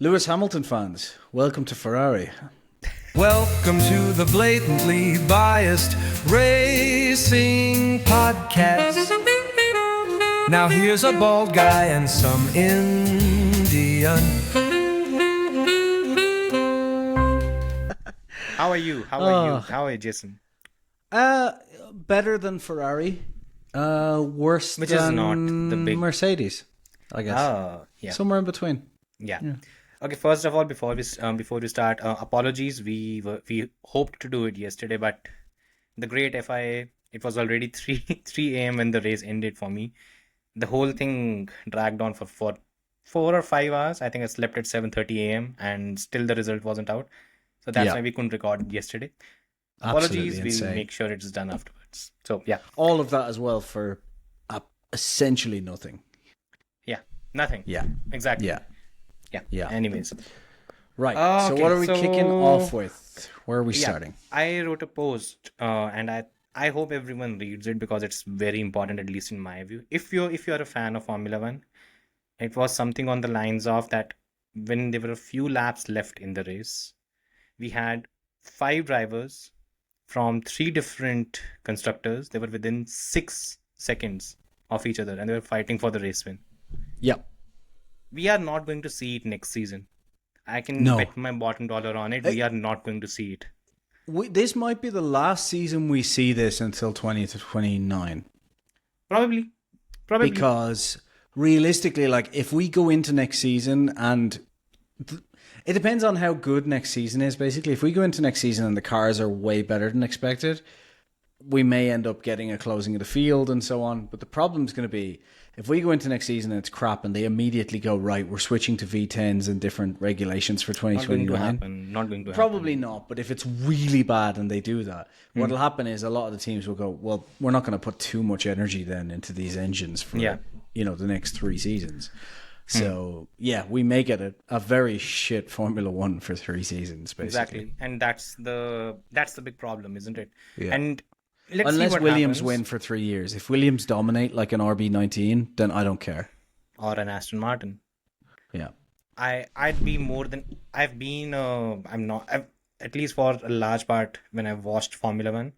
Lewis Hamilton fans, welcome to Ferrari. Welcome to the Blatantly Biased Racing Podcast. Now here's a bald guy and some Indian. How are you? How are you, Jason? Better than Ferrari. Worse Which than is not the big... Mercedes, I guess. Oh, yeah. Somewhere in between. Yeah. Okay, first of all, before we start, apologies. We hoped to do it yesterday, but the great FIA, it was already 3 a.m. when the race ended for me. The whole thing dragged on for 4 or 5 hours. I think I slept at 7:30 a.m. and still the result wasn't out. So that's why we couldn't record it yesterday. Apologies, we'll make sure it's done afterwards. So, yeah. All of that as well for essentially nothing. Yeah, nothing. Yeah. Exactly. Yeah. Anyways. Right. So what are we kicking off with? Where are we starting? I wrote a post and I hope everyone reads it because it's very important, at least in my view. If you're a fan of Formula One, it was something on the lines of that when there were a few laps left in the race, we had 5 drivers from 3 different constructors. They were within 6 seconds of each other and they were fighting for the race win. Yep. We are not going to see it next season. I can bet my bottom dollar on it. We are not going to see it. This might be the last season we see this until 2029. Probably. Because realistically, like if we go into next season and it depends on how good next season is, basically. If we go into next season and the cars are way better than expected, we may end up getting a closing of the field and so on. But the problem's going to be if we go into next season and it's crap and they immediately go, right, we're switching to V10s and different regulations for 2029. Not going to happen. Probably not. But if it's really bad and they do that, what'll happen is a lot of the teams will go, well, we're not going to put too much energy then into these engines for the next 3 seasons. So, we may get a very shit Formula One for 3 seasons, basically. Exactly. And that's the big problem, isn't it? Yeah. And let's unless see what Williams happens. win for 3 years. If Williams dominate like an RB19, then I don't care. Or an Aston Martin. Yeah. I'd be more than... I've at least for a large part when I watched Formula One,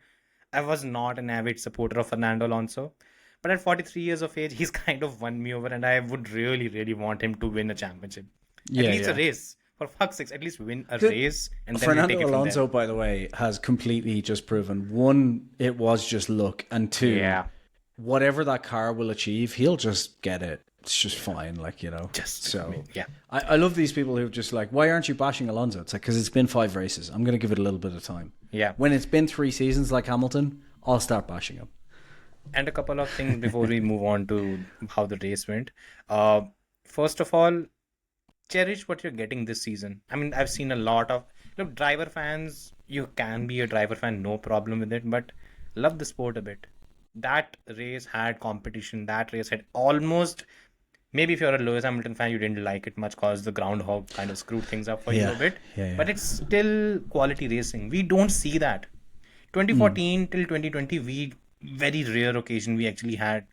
I was not an avid supporter of Fernando Alonso. But at 43 years of age, he's kind of won me over and I would really, really want him to win a championship. At least a race. For fuck's sakes, at least win a race and then Fernando take it Alonso, from by the way, has completely just proven, 1, it was just luck, and 2, whatever that car will achieve, he'll just get it. It's just fine, I love these people who are just like, why aren't you bashing Alonso? It's like, because it's been 5 races. I'm going to give it a little bit of time. Yeah. When it's been 3 seasons like Hamilton, I'll start bashing him. And a couple of things before we move on to how the race went. First of all, cherish what you're getting this season. I mean, I've seen a lot of driver fans. You can be a driver fan, no problem with it, but love the sport a bit. That race had competition. That race had almost... Maybe if you're a Lewis Hamilton fan, you didn't like it much because the groundhog kind of screwed things up for you a bit. But it's still quality racing. We don't see that. 2014 till 2020, very rare occasion we actually had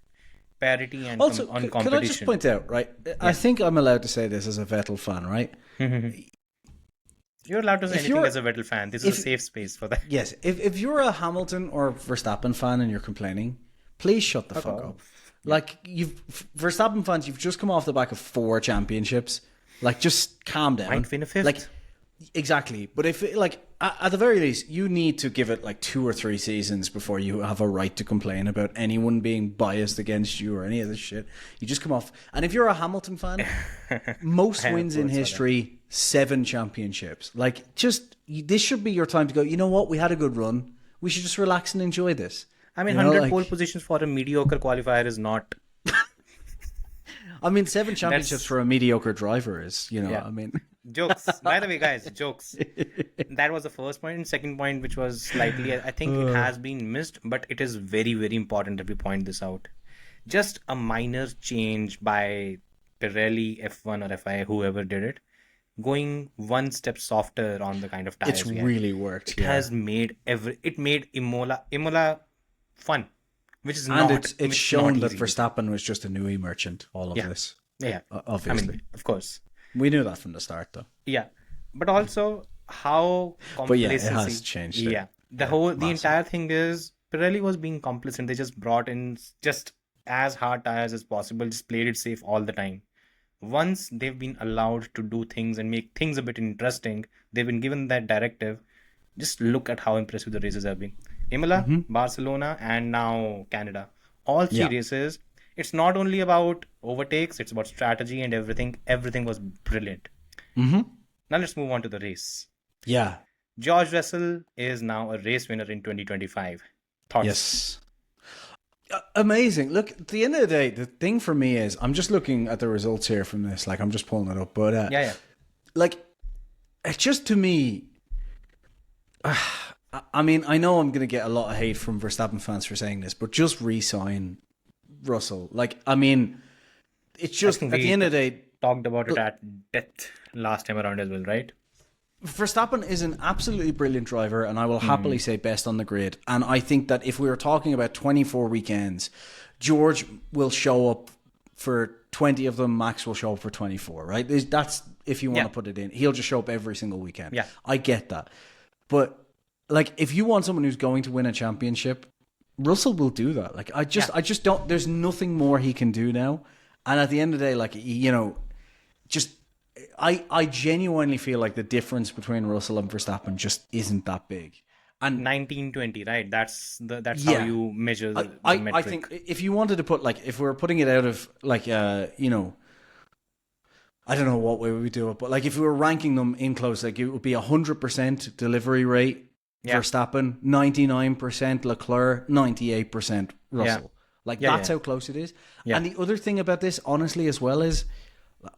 parity and also, on competition. Can I just point out, right? I think I'm allowed to say this as a Vettel fan, right? You're allowed to say anything as a Vettel fan. This is a safe space for that. Yes. If you're a Hamilton or Verstappen fan and you're complaining, please shut the fuck up. Like, Verstappen fans, you've just come off the back of 4 championships. Like, just calm down. Might win a 5th. Like, exactly. But if, at the very least, you need to give it, 2 or 3 seasons before you have a right to complain about anyone being biased against you or any of this shit. You just come off. And if you're a Hamilton fan, most wins in history, 7 championships. This should be your time to go, you know what? We had a good run. We should just relax and enjoy this. I mean, 100 pole positions for a mediocre qualifier is not... I mean, 7 championships for a mediocre driver is, I mean... Jokes. By the way, guys, jokes. That was the first point. And second point, which was slightly... I think it has been missed, but it is very, very important that we point this out. Just a minor change by Pirelli, F1 or FIA, whoever did it, going 1 step softer on the kind of tires. It's really worked. It has made Imola fun, which is it's shown that Verstappen was just a Newey merchant. All of this, yeah, obviously, I mean, of course. We knew that from the start, though. Yeah, but also how But yeah, it complacency. has changed it. Yeah, the massive. entire thing is Pirelli was being complacent. They just brought in just as hard tires as possible, just played it safe all the time. Once they've been allowed to do things and make things a bit interesting, they've been given that directive. Just look at how impressive the races have been. Imola, Barcelona, and now Canada. All three Yeah. races. It's not only about overtakes, it's about strategy and everything. Everything was brilliant. Mm-hmm. Now let's move on to the race. Yeah. George Russell is now a race winner in 2025. Thoughts? Yes. Amazing. Look, at the end of the day, the thing for me is, I'm just looking at the results here from this. Like, I'm just pulling it up. But, Yeah. like, it's just to me, I mean, I know I'm going to get a lot of hate from Verstappen fans for saying this, but just re-sign Russell. Like, I mean, it's just, at the end of the day, Talked about it at depth last time around as well, right? Verstappen is an absolutely brilliant driver, and I will happily say best on the grid. And I think that if we were talking about 24 weekends, George will show up for 20 of them, Max will show up for 24, right? That's, if you want to put it in. He'll just show up every single weekend. Yeah. I get that. But, like, if you want someone who's going to win a championship, Russell will do that. Like, I just don't, there's nothing more he can do now. And at the end of the day, like, you know, just, I genuinely feel like the difference between Russell and Verstappen just isn't that big. And 1920, right? That's Yeah. how you measure the I metric. think if you wanted to put, like, if we were putting it out of, like, you know, I don't know what way we would do it, but, like, if we were ranking them in close, like, it would be 100% delivery rate, Verstappen, 99% Leclerc, 98% Russell. Like, that's how close it is. Yeah. And the other thing about this, honestly, as well, is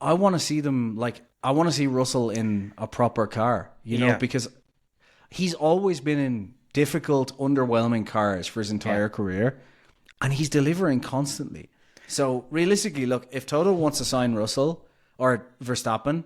I want to see them, like, I want to see Russell in a proper car, you know, because he's always been in difficult, underwhelming cars for his entire career, and he's delivering constantly. So, realistically, look, if Toto wants to sign Russell or Verstappen,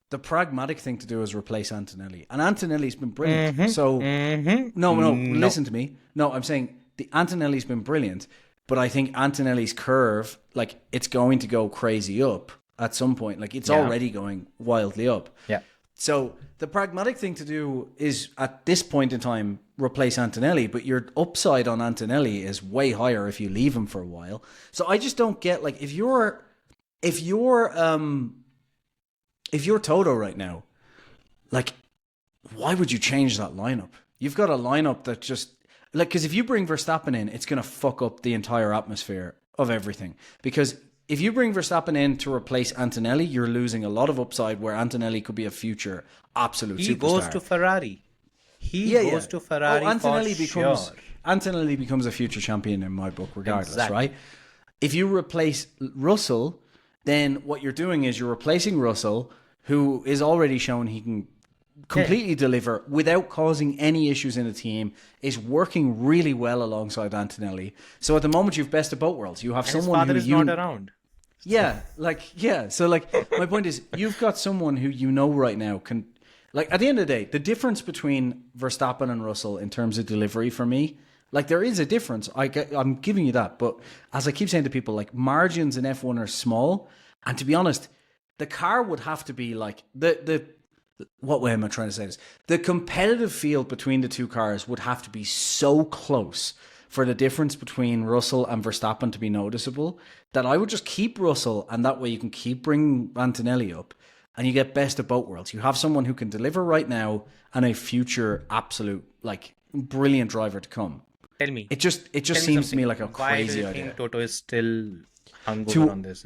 the pragmatic thing to do is replace Antonelli. And Antonelli's been brilliant. So, no, listen to me. No, I'm saying the Antonelli's been brilliant, but I think Antonelli's curve, like, it's going to go crazy up at some point. Like, it's already going wildly up. Yeah. So the pragmatic thing to do is, at this point in time, replace Antonelli, but your upside on Antonelli is way higher if you leave him for a while. So I just don't get, like, if you're Toto right now, like, why would you change that lineup? You've got a lineup that just, like, because if you bring Verstappen in, it's going to fuck up the entire atmosphere of everything. Because if you bring Verstappen in to replace Antonelli, you're losing a lot of upside where Antonelli could be a future absolute superstar. He goes to Ferrari. He goes to Ferrari Antonelli becomes a future champion in my book regardless, Exactly. right? If you replace Russell, then what you're doing is you're replacing Russell, who is already shown he can completely deliver without causing any issues in the team, is working really well alongside Antonelli. So at the moment, you've best of both worlds. You have His someone father who is not around. So, like, my point is, you've got someone who you know right now can, like, at the end of the day, the difference between Verstappen and Russell in terms of delivery for me, like, there is a difference. I'm giving you that. But as I keep saying to people, like, margins in F1 are small. And to be honest, the car would have to be like what way am I trying to say this? The competitive field between the two cars would have to be so close for the difference between Russell and Verstappen to be noticeable that I would just keep Russell, and that way you can keep bringing Antonelli up and you get best of both worlds. You have someone who can deliver right now and a future absolute, like, brilliant driver to come. Tell me. It just seems to me like a crazy Why do you idea. think Toto is still hungover on this?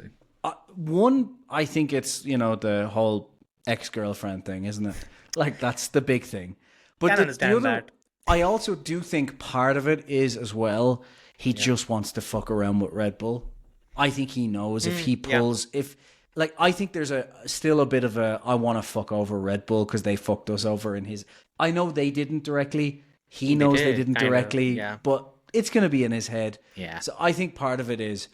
One, I think it's, you know, the whole ex-girlfriend thing, isn't it? Like, that's the big thing. But Can understand that. I also do think part of it is, as well, he just wants to fuck around with Red Bull. I think he knows if he pulls, I think there's still a bit of a, I want to fuck over Red Bull because they fucked us over in his, I know they didn't directly, he knows they didn't directly, but it's going to be in his head. Yeah. So I think part of it is,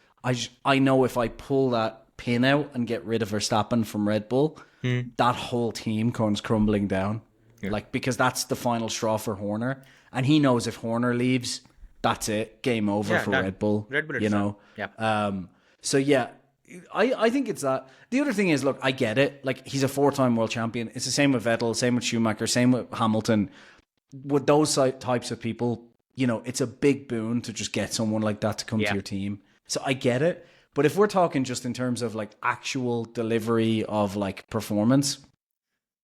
I know if I pull that pin out and get rid of Verstappen from Red Bull, that whole team comes crumbling down. Like, because that's the final straw for Horner. And he knows if Horner leaves, that's it. Game over for done. Red Bull. Red Bull you know? itself. Yeah. So, yeah, I think it's that. The other thing is, look, I get it. Like, he's a 4-time world champion. It's the same with Vettel, same with Schumacher, same with Hamilton. With those types of people, it's a big boon to just get someone like that to come to your team. So I get it. But if we're talking just in terms of like actual delivery of like performance,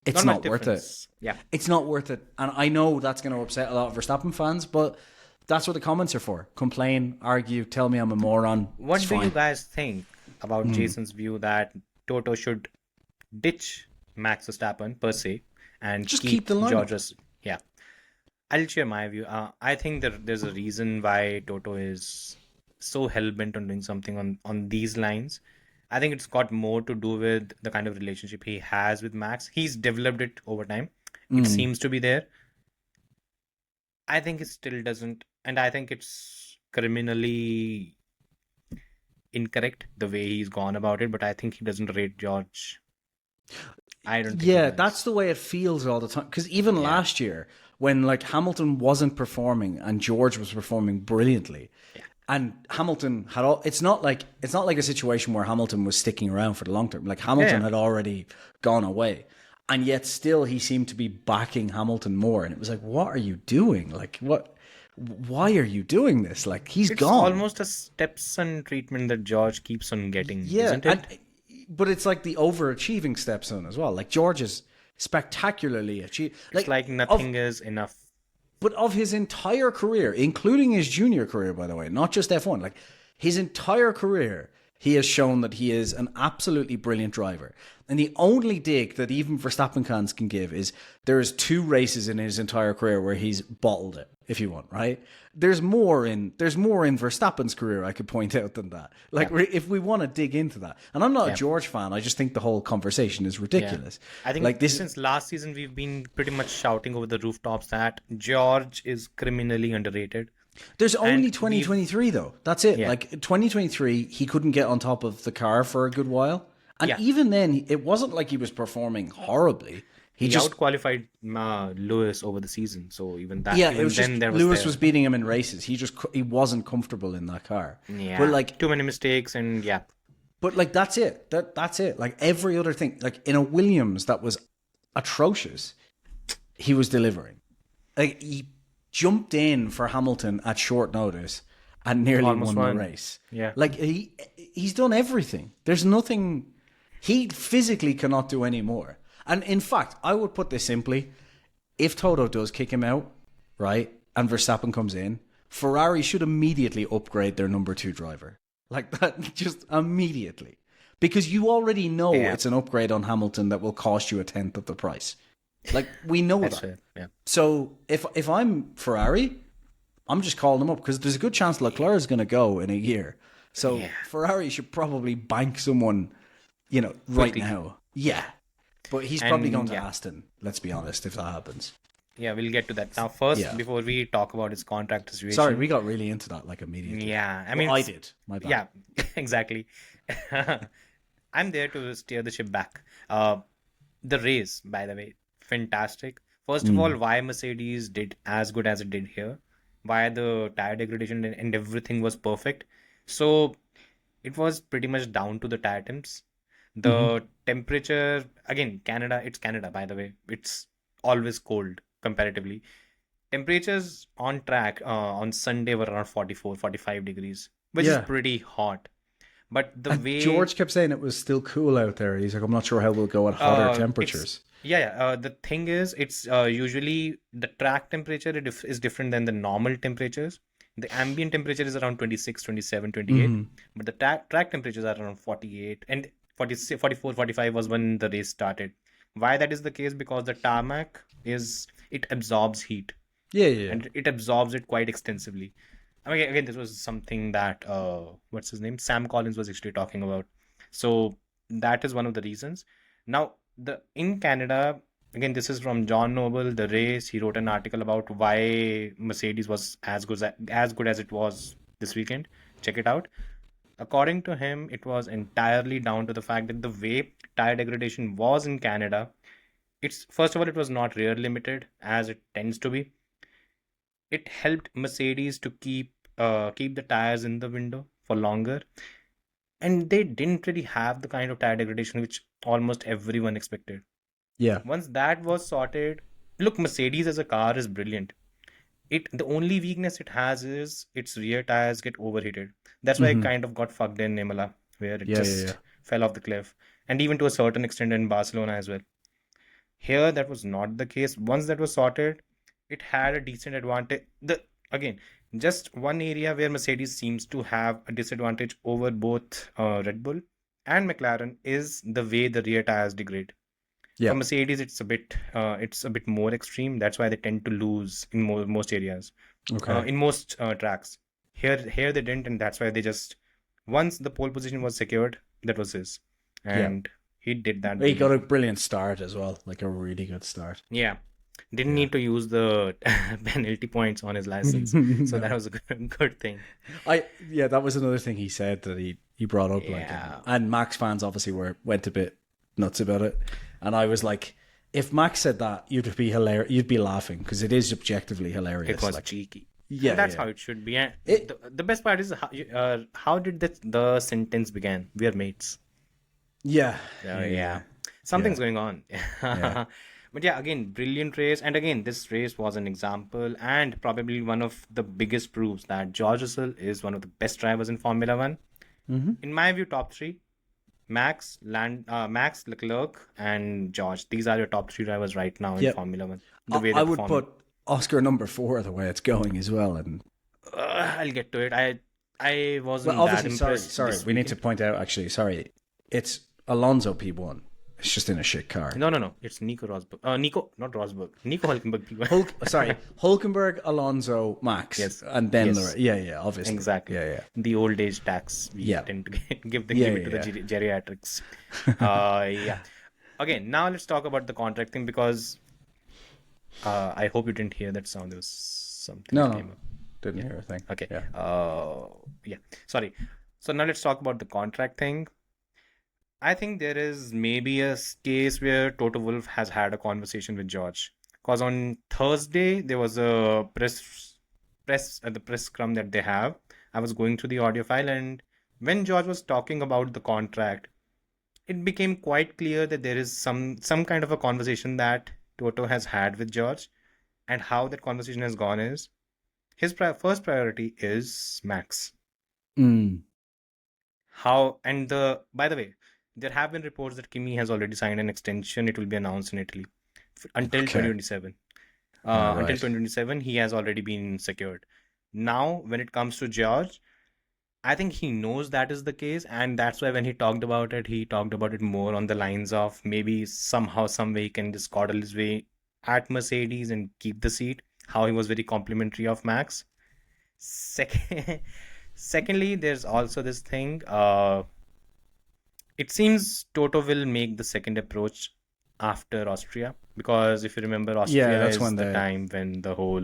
it's not worth it. Yeah. It's not worth it. And I know that's going to upset a lot of Verstappen fans, but that's what the comments are for. Complain, argue, tell me I'm a moron. What do you guys think about Jason's view that Toto should ditch Max Verstappen per se and just keep the line? George's? Yeah. I'll share my view. I think that there's a reason why Toto is so hell-bent on doing something on these lines. I think it's got more to do with the kind of relationship he has with Max. He's developed it over time. It seems to be there. I think it still doesn't, and I think it's criminally incorrect the way he's gone about it, but I think he doesn't rate George. I don't think Yeah, that's the way it feels all the time. Because even last year, when like Hamilton wasn't performing and George was performing brilliantly, and Hamilton had it's not like a situation where Hamilton was sticking around for the long term. Like Hamilton had already gone away, and yet still he seemed to be backing Hamilton more. And it was like, what are you doing? Like, what? Why are you doing this? Like, it's gone. Almost a stepson treatment that George keeps on getting, isn't it? But it's like the overachieving stepson as well. Like George is spectacularly achieved. It's like nothing is enough. But of his entire career, including his junior career, by the way, not just F1, like his entire career, he has shown that he is an absolutely brilliant driver. And the only dig that even Verstappen fans can give is there's 2 races in his entire career where he's bottled it, if you want, right? There's more in Verstappen's career I could point out than that. Like, if we want to dig into that. And I'm not a George fan. I just think the whole conversation is ridiculous. I think like since last season, we've been pretty much shouting over the rooftops that George is criminally underrated. There's only 2023, though. That's it. Like, 2023, he couldn't get on top of the car for a good while. And even then, it wasn't like he was performing horribly. He just out-qualified Lewis over the season, so even that. Yeah, it was just Lewis was beating him in races. He wasn't comfortable in that car. Yeah, but like too many mistakes and But like that's it. That's it. Like every other thing, like in a Williams that was atrocious, he was delivering. Like he jumped in for Hamilton at short notice and nearly won the race. Yeah, like he's done everything. There's nothing he physically cannot do anymore. And in fact, I would put this simply. If Toto does kick him out, right, and Verstappen comes in, Ferrari should immediately upgrade their number 2 driver. Like that, just immediately. Because you already know it's an upgrade on Hamilton that will cost you 1/10 of the price. Like, we know that. Fair. Yeah. So if I'm Ferrari, I'm just calling them up because there's a good chance Leclerc is going to go in a year. So Ferrari should probably bank someone, right now. Yeah. But he's probably going to Aston, let's be honest, if that happens. Yeah, we'll get to that. Now, first, before we talk about his contract situation... Sorry, we got really into that, like, immediately. Yeah, I mean... I did. My bad. Yeah, exactly. I'm there to steer the ship back. The race, by the way, fantastic. First of all, why Mercedes did as good as it did here. Why the tire degradation and everything was perfect. So, it was pretty much down to the tire temps. The temperature, again, it's Canada, by the way. It's always cold comparatively. Temperatures on track on Sunday were around 44, 45 degrees, which is pretty hot. But way... George kept saying it was still cool out there. He's like, I'm not sure how we'll go at hotter temperatures. The thing is, it's usually the track temperature is different than the normal temperatures. The ambient temperature is around 26, 27, 28. But the track temperatures are around 48 and 46, 44, 45 was when the race started. Why that is the case? Because the tarmac it absorbs heat. Yeah. And it absorbs it quite extensively. I mean, again, this was something that, what's his name? Sam Collins was actually talking about. So that is one of the reasons. Now, in Canada, again, this is from John Noble, The Race. He wrote an article about why Mercedes was as good as it was this weekend. Check it out. According to him, it was entirely down to the fact that the way tire degradation was in Canada, first of all, it was not rear limited as it tends to be. It helped Mercedes to keep the tires in the window for longer. and they didn't really have the kind of tire degradation which almost everyone expected. Yeah. Once that was sorted, look, Mercedes as a car is brilliant. The only weakness it has is its rear tires get overheated. That's why it kind of got fucked in Imola, where it just fell off the cliff, and even to a certain extent in Barcelona as well. Here, that was not the case. Once that was sorted, it had a decent advantage. Again, just one area where Mercedes seems to have a disadvantage over both Red Bull and McLaren is the way the rear tires degrade. Yeah. For Mercedes, it's a bit more extreme. That's why they tend to lose in most areas, in most tracks. Here they didn't, and that's why they just, once the pole position was secured, that was his, and he did that. He got a brilliant start as well, like a really good start. Yeah, didn't need to use the penalty points on his license, so that was a good thing. That was another thing he said that he brought up, like, and Max fans obviously went a bit nuts about it, and I was like, if Max said that, you'd be hilarious, you'd be laughing because it is objectively hilarious. It was like, cheeky. Yeah, and that's how it should be. And the best part is how did the sentence began? We are mates. Yeah. Something's going on. But yeah, again, brilliant race. And again, this race was an example and probably one of the biggest proofs that George Russell is one of the best drivers in Formula One. In my view, top three: Max, Leclerc, and George. These are your top three drivers right now in Formula One. I would put Oscar number 4 the way it's going as well. And I'll get to it. I wasn't that impressed. Sorry, we need to point out, actually, it's Alonso P1. It's just in a shit car. No. It's Nico Rosberg. Not Rosberg. Nico Hülkenberg P1. Hulkenberg, Alonso, Max. Yes. And then obviously. Exactly. Yeah. The old age tax. We tend to give it to the geriatrics. Okay, now let's talk about the contract thing, because I hope you didn't hear that sound. There was something. No. Didn't hear a thing. Okay. Sorry. So now let's talk about the contract thing. I think there is maybe a case where Toto Wolff has had a conversation with George, because on Thursday there was a press scrum that they have. I was going through the audio file, and when George was talking about the contract, it became quite clear that there is some kind of a conversation that Toto has had with George, and how that conversation has gone is his first priority is Max. By the way, there have been reports that Kimi has already signed an extension. It will be announced in Italy until 2027. Until 2027, he has already been secured. Now, when it comes to George, I think he knows that is the case, and that's why when he talked about it more on the lines of maybe somehow, some way he can just coddle his way at Mercedes and keep the seat. How he was very complimentary of Max. Secondly, there's also this thing. It seems Toto will make the second approach after Austria, because if you remember, Austria is the time when the whole...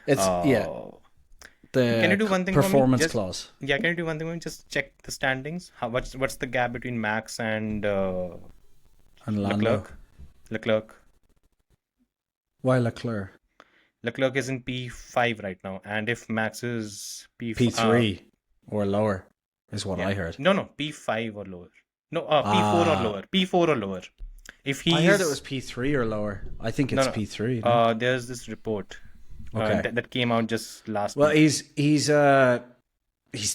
Can you do one thing performance clause. Yeah, can you do one thing for me? Just check the standings. What's the gap between Max and Lando? Leclerc. Why Leclerc? Leclerc is in P5 right now, and if Max is P3 or lower is what I heard. No, P5 or lower. No, P4 or lower. P4 or lower. I heard it was P3 or lower. I think it's P3. No? There's this report that came out just last week. Well, he's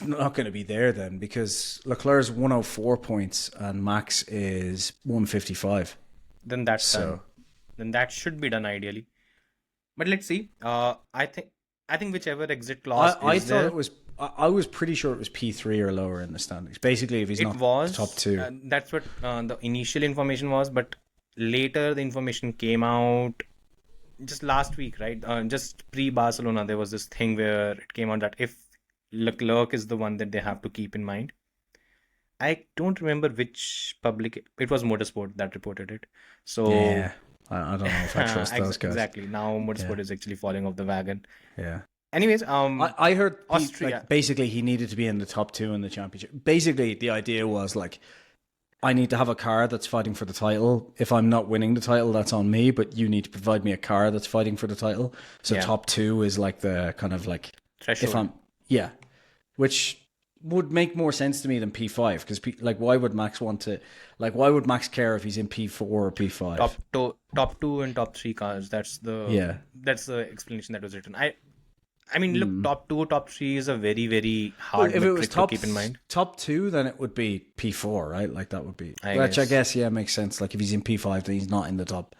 not going to be there then, because Leclerc's 104 points and Max is 155. Then that's done. Then that should be done ideally. But let's see. I think whichever exit clause I was pretty sure it was P3 or lower in the standings. Basically, if he's not top 2. That's what the initial information was, but later the information came out just last week, right? Just pre-Barcelona, there was this thing where it came out that if Leclerc is the one that they have to keep in mind. I don't remember which it was Motorsport that reported it. So yeah, I don't know if I trust those guys. Exactly. Now Motorsport is actually falling off the wagon. Yeah. Anyways, I heard Austria. Basically, he needed to be in the top 2 in the championship. Basically, the idea was like, I need to have a car that's fighting for the title. If I'm not winning the title, that's on me. But you need to provide me a car that's fighting for the title. So top 2 is like the kind of like threshold. which would make more sense to me than P5 because why would Max want to why would Max care if he's in P4 or P5? Top two and top three cars. That's the explanation that was written. I mean, look, top two, top three is a very, very hard metric to keep in mind. Top two, then it would be P4, right? Like that would be, I guess makes sense. Like if he's in P5, then he's not in the top.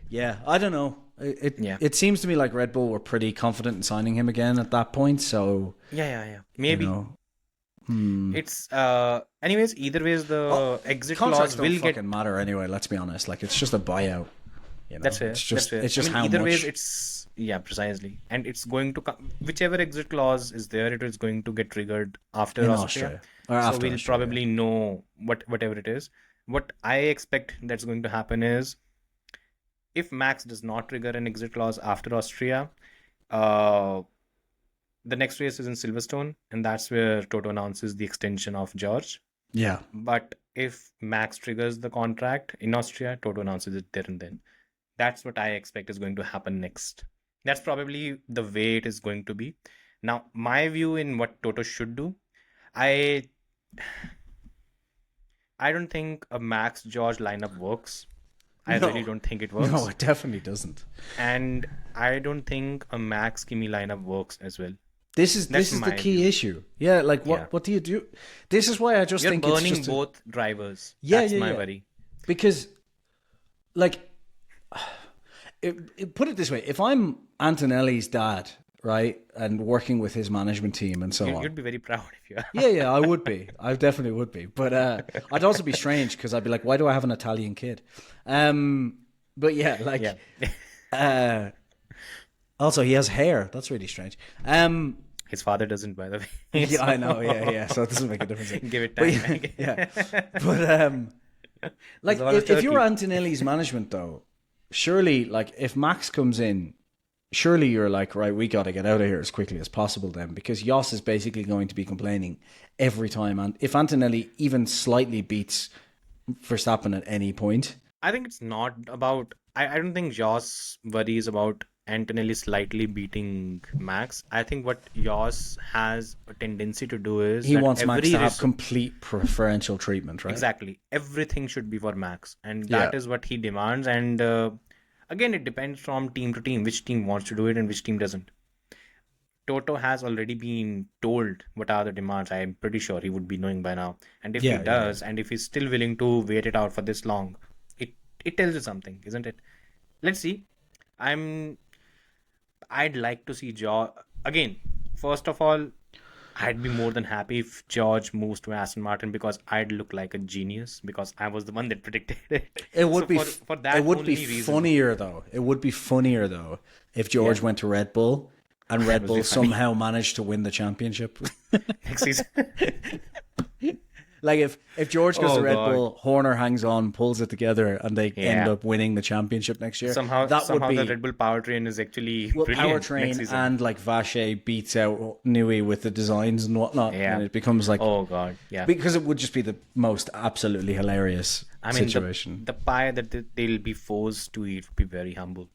Yeah, I don't know. It seems to me like Red Bull were pretty confident in signing him again at that point. So maybe. It's anyways. Either ways, the exit clause will fucking matter anyway. Let's be honest. Like it's just a buyout. That's it. It's just how either much. Ways, it's precisely, and it's going to come. Whichever exit clause is there, it is going to get triggered after Austria. So we'll probably know whatever it is. What I expect that's going to happen is, if Max does not trigger an exit clause after Austria, the next race is in Silverstone, and that's where Toto announces the extension of George. Yeah. But if Max triggers the contract in Austria, Toto announces it there and then. That's what I expect is going to happen next. That's probably the way it is going to be. Now, my view in what Toto should do, I don't think a Max George lineup works. I really don't think it works. No, it definitely doesn't. And I don't think a Max Kimi lineup works as well. This is the key issue. Yeah, like what do you do? This is why I just think you're burning it's just both drivers. Yeah, That's my worry. Because, like, put it this way: if I'm Antonelli's dad, right, and working with his management team and so on, you'd be very proud if you are. Yeah, I would be. I definitely would be. But I'd also be strange because I'd be like, why do I have an Italian kid? But yeah, like, also he has hair. That's really strange. His father doesn't, by the way. Yeah, I know. Yeah. So it doesn't make a difference. Give it time. But like, if you're Antonelli's management, though, surely, like, if Max comes in, surely you're like, right, we got to get out of here as quickly as possible then, because Jos is basically going to be complaining every time. And if Antonelli even slightly beats Verstappen at any point, I think it's not about. I don't think Jos worries about Antonelli slightly beating Max. I think what Jos has a tendency to do is he wants Max to have complete preferential treatment, right? Exactly. Everything should be for Max, and that is what he demands. And again, it depends from team to team, which team wants to do it and which team doesn't. Toto has already been told what are the demands. I'm pretty sure he would be knowing by now. And if he does, and if he's still willing to wait it out for this long, it tells you something, isn't it? Let's see. I'd like to see George again. First of all, I'd be more than happy if George moves to Aston Martin because I'd look like a genius because I was the one that predicted it. It would be funnier though. It would be funnier though if George went to Red Bull and Red Bull somehow managed to win the championship next season. Like if George goes to Red Bull, Horner hangs on, pulls it together, and they end up winning the championship next year. Somehow the Red Bull powertrain is actually brilliant. Powertrain and like Vache beats out Newey with the designs and whatnot, and it becomes like because it would just be the most absolutely hilarious situation. The pie that they'll be forced to eat would be very humble.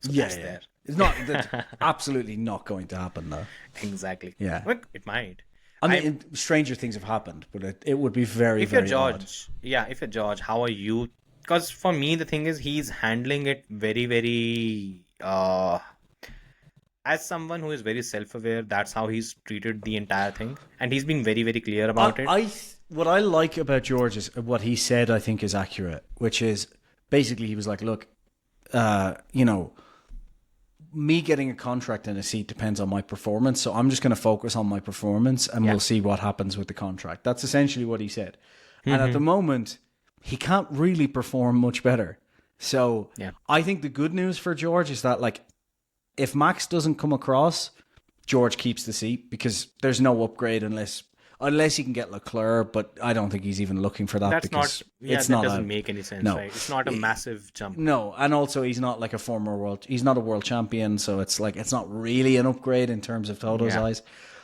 So It's not that's absolutely not going to happen though. Exactly. Yeah, look, it might. I mean, stranger things have happened, but it would be very, if you're very George, odd. If you're George, how are you? Because for me, the thing is, he's handling it very, very. As someone who is very self-aware, that's how he's treated the entire thing, and he's been very, very clear about it. What I like about George is what he said. I think is accurate, which is basically he was like, "Look, me getting a contract and a seat depends on my performance. So I'm just going to focus on my performance and we'll see what happens with the contract." That's essentially what he said. Mm-hmm. And at the moment, he can't really perform much better. So I think the good news for George is that, like, if Max doesn't come across, George keeps the seat because there's no upgrade unless he can get Leclerc, but I don't think he's even looking for that. That doesn't make any sense, right? It's not a massive jump. No, and also he's not like he's not a world champion, so it's like it's not really an upgrade in terms of Toto's eyes.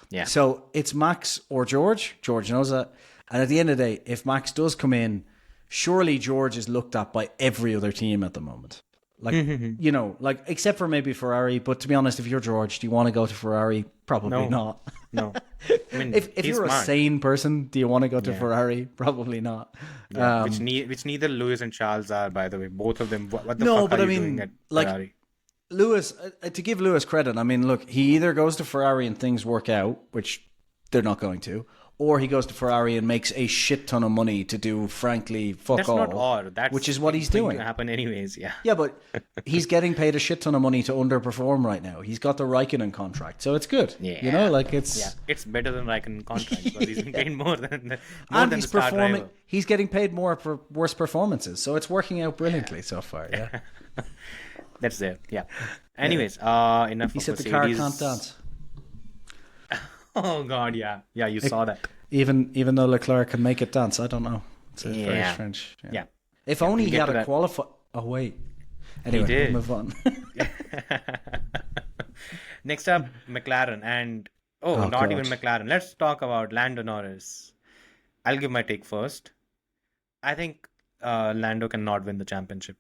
Yeah. So it's Max or George. George knows that. And at the end of the day, if Max does come in, surely George is looked at by every other team at the moment. Like, like, except for maybe Ferrari. But to be honest, if you're George, do you want to go to Ferrari? Probably not. No. I mean, If he's you're smart. a sane person, do you want to go to Yeah. Ferrari? Probably not. Yeah, which neither Lewis and Charles are, by the way. Both of them. What the No, fuck but are I you mean, doing at like, Ferrari? Lewis, to give Lewis credit, I mean, look, he either goes to Ferrari and things work out, which they're not going to, or he goes to Ferrari and makes a shit ton of money to do, frankly, fuck That's all. not or. That's which is what he's going doing. to happen anyways. Yeah. Yeah, but he's getting paid a shit ton of money to underperform right now. He's got the Raikkonen contract, so it's good. Yeah. You know, like it's... Yeah, it's better than Raikkonen contract because he's been paid more than And the he's star performing. driver. He's getting paid more for worse performances, so it's working out brilliantly so far. Yeah, That's there. Yeah. Anyways, enough. he of said the car Mercedes. can't dance. Oh God, yeah, yeah. You saw that. Even though Leclerc can make it dance, I don't know. It's very Yeah. strange. Yeah. If only we'll he get had to a that. qualify. Oh wait. Anyway, did. we'll move on. Next up, McLaren, and not God. even McLaren. Let's talk about Lando Norris. I'll give my take first. I think Lando cannot win the championship,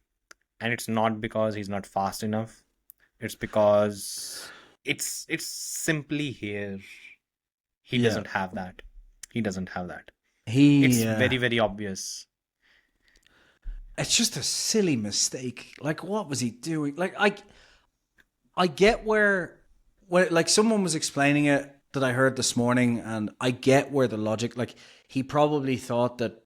and it's not because he's not fast enough. It's because it's simply here. He Yeah. doesn't have that. He doesn't have that. He. It's very, very obvious. It's just a silly mistake. Like, what was he doing? Like, I get where like someone was explaining it that I heard this morning, and I get where the logic. Like, he probably thought that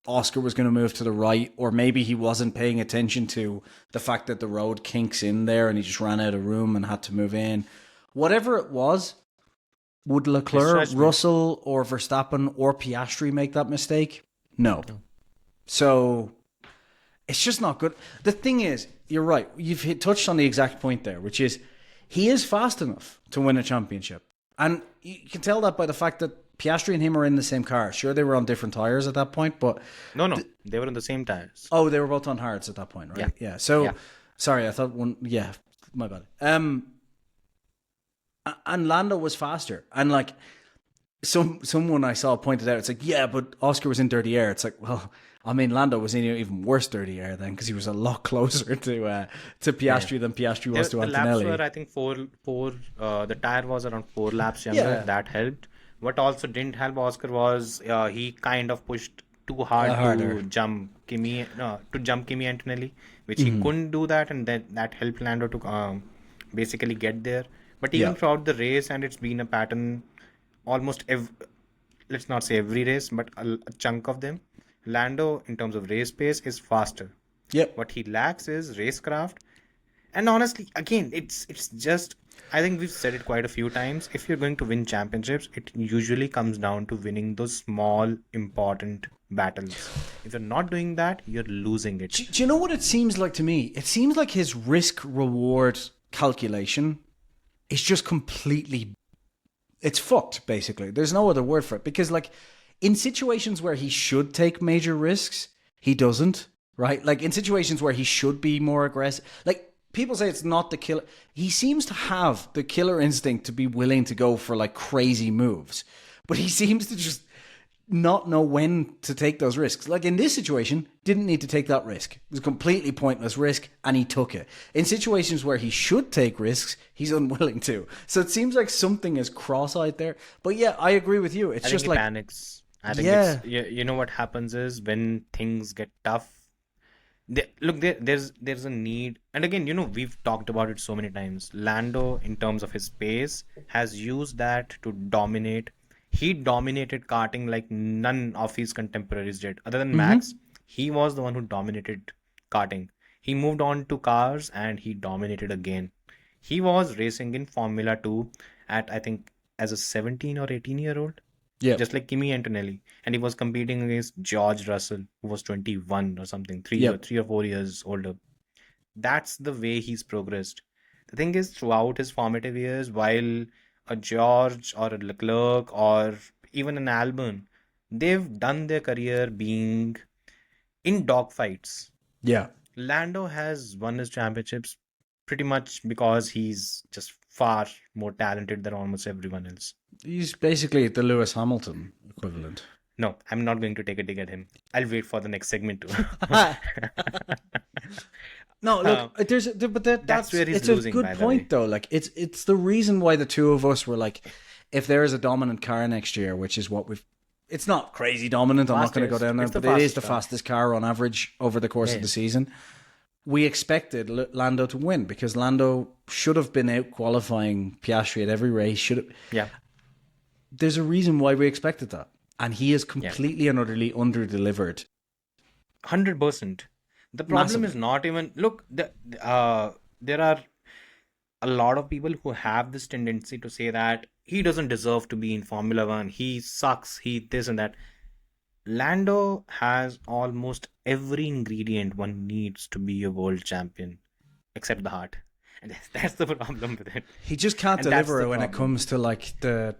Oscar was going to move to the right, or maybe he wasn't paying attention to the fact that the road kinks in there, and he just ran out of room and had to move in. Whatever it was, would Leclerc, Misjudgment. Russell, or Verstappen or Piastri make that mistake? No. So it's just not good. The thing is, you're right. You've touched on the exact point there, which is he is fast enough to win a championship. And you can tell that by the fact that Piastri and him are in the same car. Sure, they were on different tires at that point, but... No, they were on the same tires. Oh, they were both on hards at that point, right? Yeah. So, Yeah. sorry, I thought one... Yeah, my bad. And Lando was faster. And, like, someone I saw pointed out, it's like, yeah, but Oscar was in dirty air. It's like, well... I mean, Lando was in even worse dirty air then because he was a lot closer to Piastri than Piastri was to The laps Antonelli. were, I think, four. The tire was around 4 laps younger. Yeah. That helped. What also didn't help Oscar was he kind of pushed too hard Harder. to jump Kimi Antonelli, which he couldn't do that, and that helped Lando to basically get there. But even throughout the race, and it's been a pattern almost let's not say every race, but a chunk of them. Lando, in terms of race pace, is faster. Yep. What he lacks is racecraft. And honestly, again, it's just, I think we've said it quite a few times. If you're going to win championships, it usually comes down to winning those small, important battles. If you're not doing that, you're losing it. Do you know what it seems like to me? It seems like his risk-reward calculation is just completely... It's fucked, basically. There's no other word for it. Because, like, in situations where he should take major risks, he doesn't, right? Like, in situations where he should be more aggressive... Like, people say it's not the killer. He seems to have the killer instinct to be willing to go for, like, crazy moves. But he seems to just not know when to take those risks. Like in this situation, didn't need to take that risk. It was a completely pointless risk, and he took it. In situations where he should take risks, he's unwilling to. So it seems like something is cross-eyed there. But yeah, I agree with you. It's I just think he like panics. I think Yeah. you know what happens is when things get tough. There's a need, and again, we've talked about it so many times. Lando, in terms of his pace, has used that to dominate. He dominated karting like none of his contemporaries did. Other than Max, he was the one who dominated karting. He moved on to cars and he dominated again. He was racing in Formula 2 at, I think, as a 17 or 18-year-old. yeah, Just like Kimi Antonelli. And he was competing against George Russell, who was 21 or something, 3 Yep. or 4 years older. That's the way he's progressed. The thing is, throughout his formative years, while a George or a Leclerc or even an Albon, they've done their career being in dogfights. yeah. Lando has won his championships pretty much because he's just far more talented than almost everyone else. He's basically the Lewis Hamilton equivalent. No, I'm not going to take a dig at him. I'll wait for the next segment to. No, look, but that's where he's it's losing, a by good the point way. though. Like it's the reason why the two of us were like, if there is a dominant car next year, which is what we've, it's not crazy dominant. I'm not going to go down there, but it is the fastest car on average over the course of the season. We expected Lando to win because Lando should have been out qualifying Piastri at every race. Should have. Yeah. There's a reason why we expected that, and he is completely and utterly under-delivered. 100%. The problem is not even look. There are a lot of people who have this tendency to say that he doesn't deserve to be in Formula One. He sucks. He this and that. Lando has almost every ingredient one needs to be a world champion, except the heart, and that's the problem with it. He just can't deliver when it comes to like that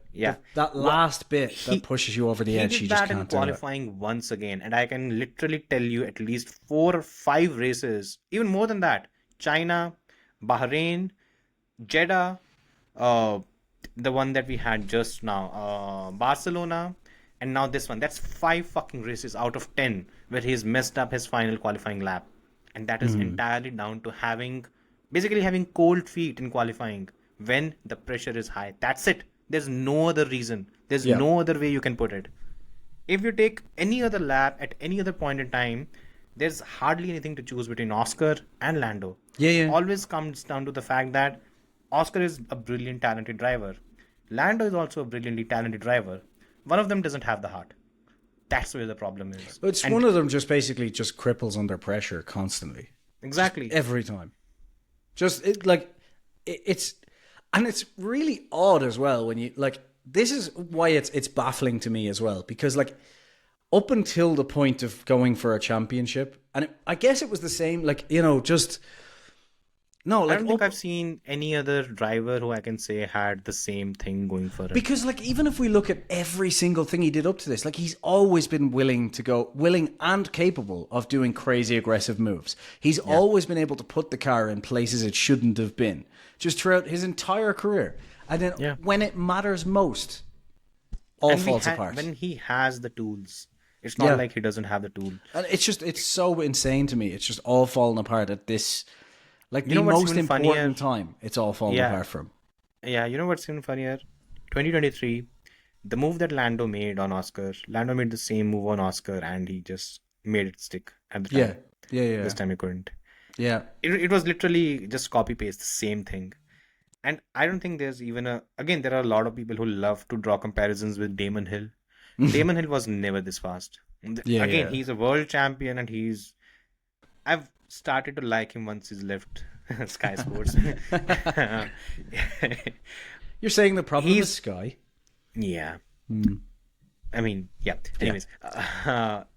last bit that pushes you over the edge. He just can't do it. He did that in qualifying once again, and I can literally tell you at least 4 or 5 races, even more than that. China, Bahrain, Jeddah, the one that we had just now, Barcelona. And now this one. That's 5 fucking races out of 10 where he's messed up his final qualifying lap. And that is entirely down to having cold feet in qualifying when the pressure is high. That's it. There's no other reason. There's no other way you can put it. If you take any other lap at any other point in time, there's hardly anything to choose between Oscar and Lando. Always comes down to the fact that Oscar is a brilliant, talented driver. Lando is also a brilliantly talented driver. One of them doesn't have the heart. That's where the problem is. But one of them just basically just cripples under pressure constantly. Exactly. Just every time. It's really odd as well when you like. This is why it's baffling to me as well, because like up until the point of going for a championship, and I guess it was the same. Like just. No, I don't think I've seen any other driver who I can say had the same thing going for it. Because like even if we look at every single thing he did up to this, like he's always been willing and capable of doing crazy aggressive moves. He's always been able to put the car in places it shouldn't have been, just throughout his entire career. And then when it matters most, all falls apart. When he has the tools. It's not like he doesn't have the tools. And it's so insane to me. It's just all falling apart at this. Like the most important time, it's all falling apart from. Yeah, you know what's even funnier? 2023, the move that Lando made on Oscar, Lando made the same move on Oscar and he just made it stick at the time. Yeah. This time he couldn't. Yeah. It was literally just copy-paste, the same thing. And I don't think there's even again, there are a lot of people who love to draw comparisons with Damon Hill. Damon Hill was never this fast. He's a world champion and I've started to like him once he's left Sky Sports. You're saying the problem is Sky? Yeah. I mean, yeah. Anyways,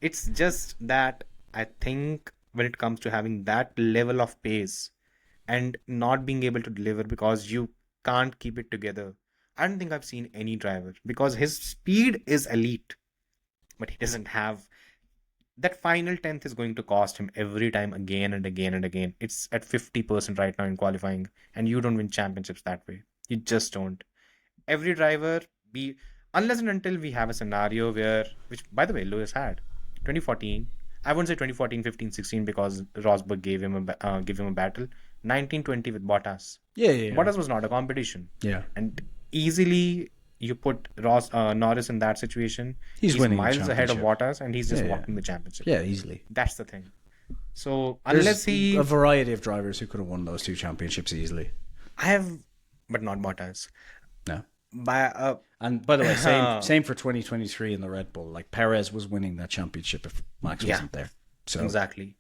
it's just that I think when it comes to having that level of pace and not being able to deliver because you can't keep it together, I don't think I've seen any driver, because his speed is elite, but he doesn't have that final 10th is going to cost him every time, again and again and again. It's at 50% right now in qualifying, and you don't win championships that way. You just don't. Every driver, unless and until we have a scenario which by the way, Lewis had 2014. I wouldn't say 2014, 15, 16 because Rosberg gave him a battle. 1920 with Bottas. Yeah. Bottas was not a competition. Yeah. And easily you put Norris in that situation. He's winning miles ahead of Bottas, and he's just walking the championship. Yeah, easily. That's the thing. So there's a variety of drivers who could have won those 2 championships easily. But not Bottas. No. And by the way, same for 2023 in the Red Bull. Like Perez was winning that championship if Max wasn't there. So exactly.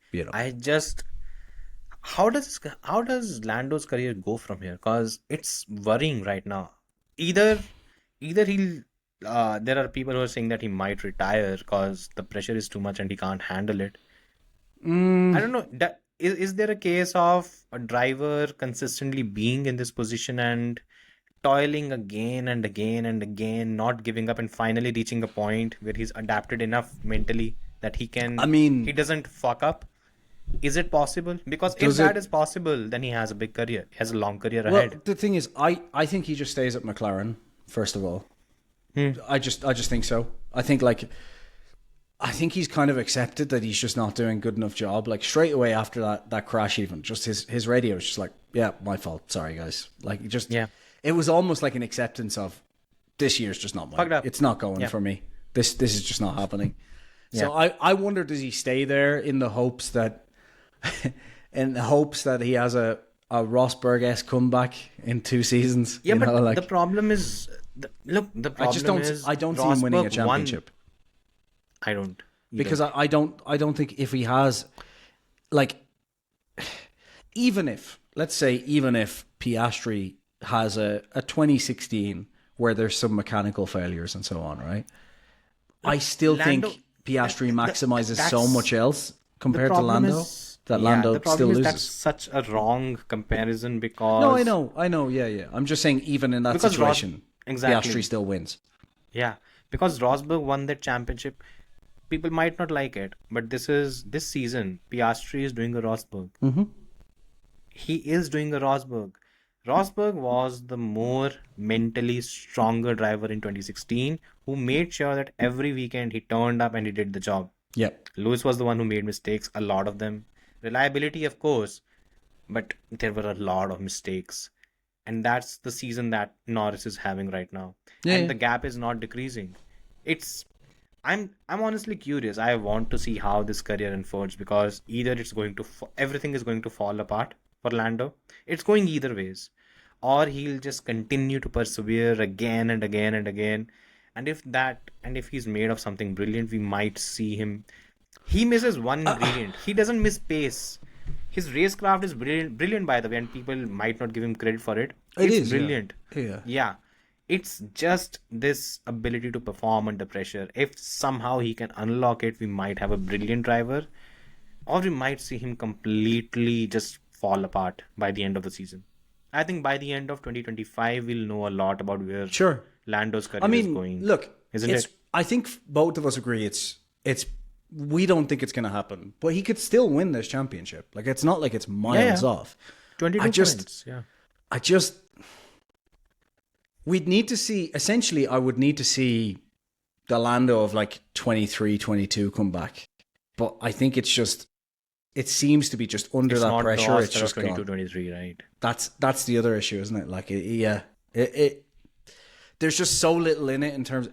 How does Lando's career go from here? Because it's worrying right now. Either he'll there are people who are saying that he might retire because the pressure is too much and he can't handle it. I don't know. Is there a case of a driver consistently being in this position and toiling again and again and again, not giving up, and finally reaching a point where he's adapted enough mentally that he doesn't fuck up? Is it possible? Because if that is possible, then he has a big career. He has a long career ahead. Well, the thing is, I think he just stays at McLaren, first of all. I just think so. I think he's kind of accepted that he's just not doing a good enough job. Like straight away after that crash, even just his radio was just like, yeah, my fault. Sorry, guys. Like it was almost like an acceptance of this year's just not Fucked mine. up. It's not going Yeah. for me. This is just not happening. So Yeah. I wonder, does he stay there in the hopes that he has a Rosberg-esque comeback in 2 seasons? Yeah, you but know, like, the problem is, the problem I just don't. is I don't see him winning a Rosberg championship I don't. because I don't think if he has, like, even if Piastri has a 2016 where there's some mechanical failures and so on, right? I still Lando- think Piastri maximizes so that's- much else compared to problem Lando is- that yeah, Lando the problem still is loses. That's such a wrong comparison because No, I know, yeah. I'm just saying, even in that Because situation, exactly. Piastri still wins. Yeah, because Rosberg won that championship. People might not like it, but this season, Piastri is doing a Rosberg. Mm-hmm. He is doing a Rosberg. Rosberg was the more mentally stronger driver in 2016 who made sure that every weekend he turned up and he did the job. Yep. Lewis was the one who made mistakes, a lot of them. Reliability, of course, but there were a lot of mistakes. And that's the season that Norris is having right now. Yeah. And the gap is not decreasing. I'm honestly curious. I want to see how this career unfolds because either it's going to everything is going to fall apart for Lando. It's going either ways, or he'll just continue to persevere again and again and again. And if he's made of something brilliant, we might see him. He misses one ingredient. He doesn't miss pace. His racecraft is brilliant, by the way, and people might not give him credit for it. It's brilliant. Yeah. It's just this ability to perform under pressure. If somehow he can unlock it, we might have a brilliant driver, or we might see him completely just fall apart by the end of the season. I think by the end of 2025, we'll know a lot about where Lando's career is going. Look, isn't it? I think both of us agree we don't think it's going to happen, but he could still win this championship. Like, it's not like it's miles off. 22 points. Yeah. We'd need to see, essentially, I would need to see the Lando of like 23, 22 come back. But I think it seems to be just under that pressure. It's just 22, gone. 23, right? That's the other issue, isn't it? Like, there's just so little in it in terms.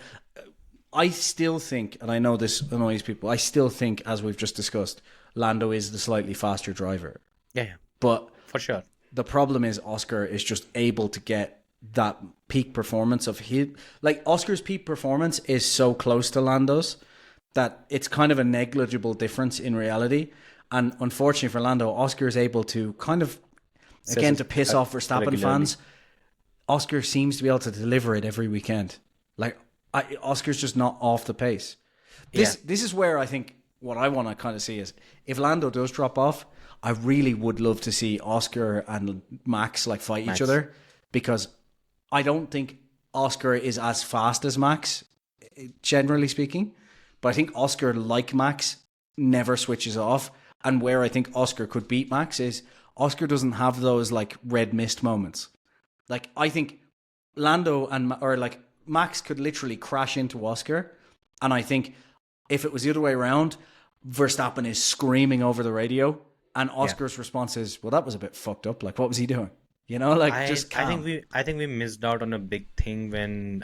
I still think, and I know this annoys people, I still think, as we've just discussed, Lando is the slightly faster driver. Yeah. But For sure. the problem is Oscar is just able to get that peak performance of his. Like, Oscar's peak performance is so close to Lando's that it's kind of a negligible difference in reality. And unfortunately for Lando, Oscar is able to kind of, again, to piss off Verstappen regularly. fans, Oscar seems to be able to deliver it every weekend. Like, Oscar's just not off the pace. This is where I think what I want to kind of see is, if Lando does drop off, I really would love to see Oscar and Max like fight each other, because I don't think Oscar is as fast as Max, generally speaking. But I think Oscar, like Max, never switches off. And where I think Oscar could beat Max is Oscar doesn't have those like red mist moments. Like, I think Lando or Max could literally crash into Oscar. And I think if it was the other way around, Verstappen is screaming over the radio and Oscar's response is, well, that was a bit fucked up. Like, what was he doing? You know, like, just calm. I think we missed out on a big thing when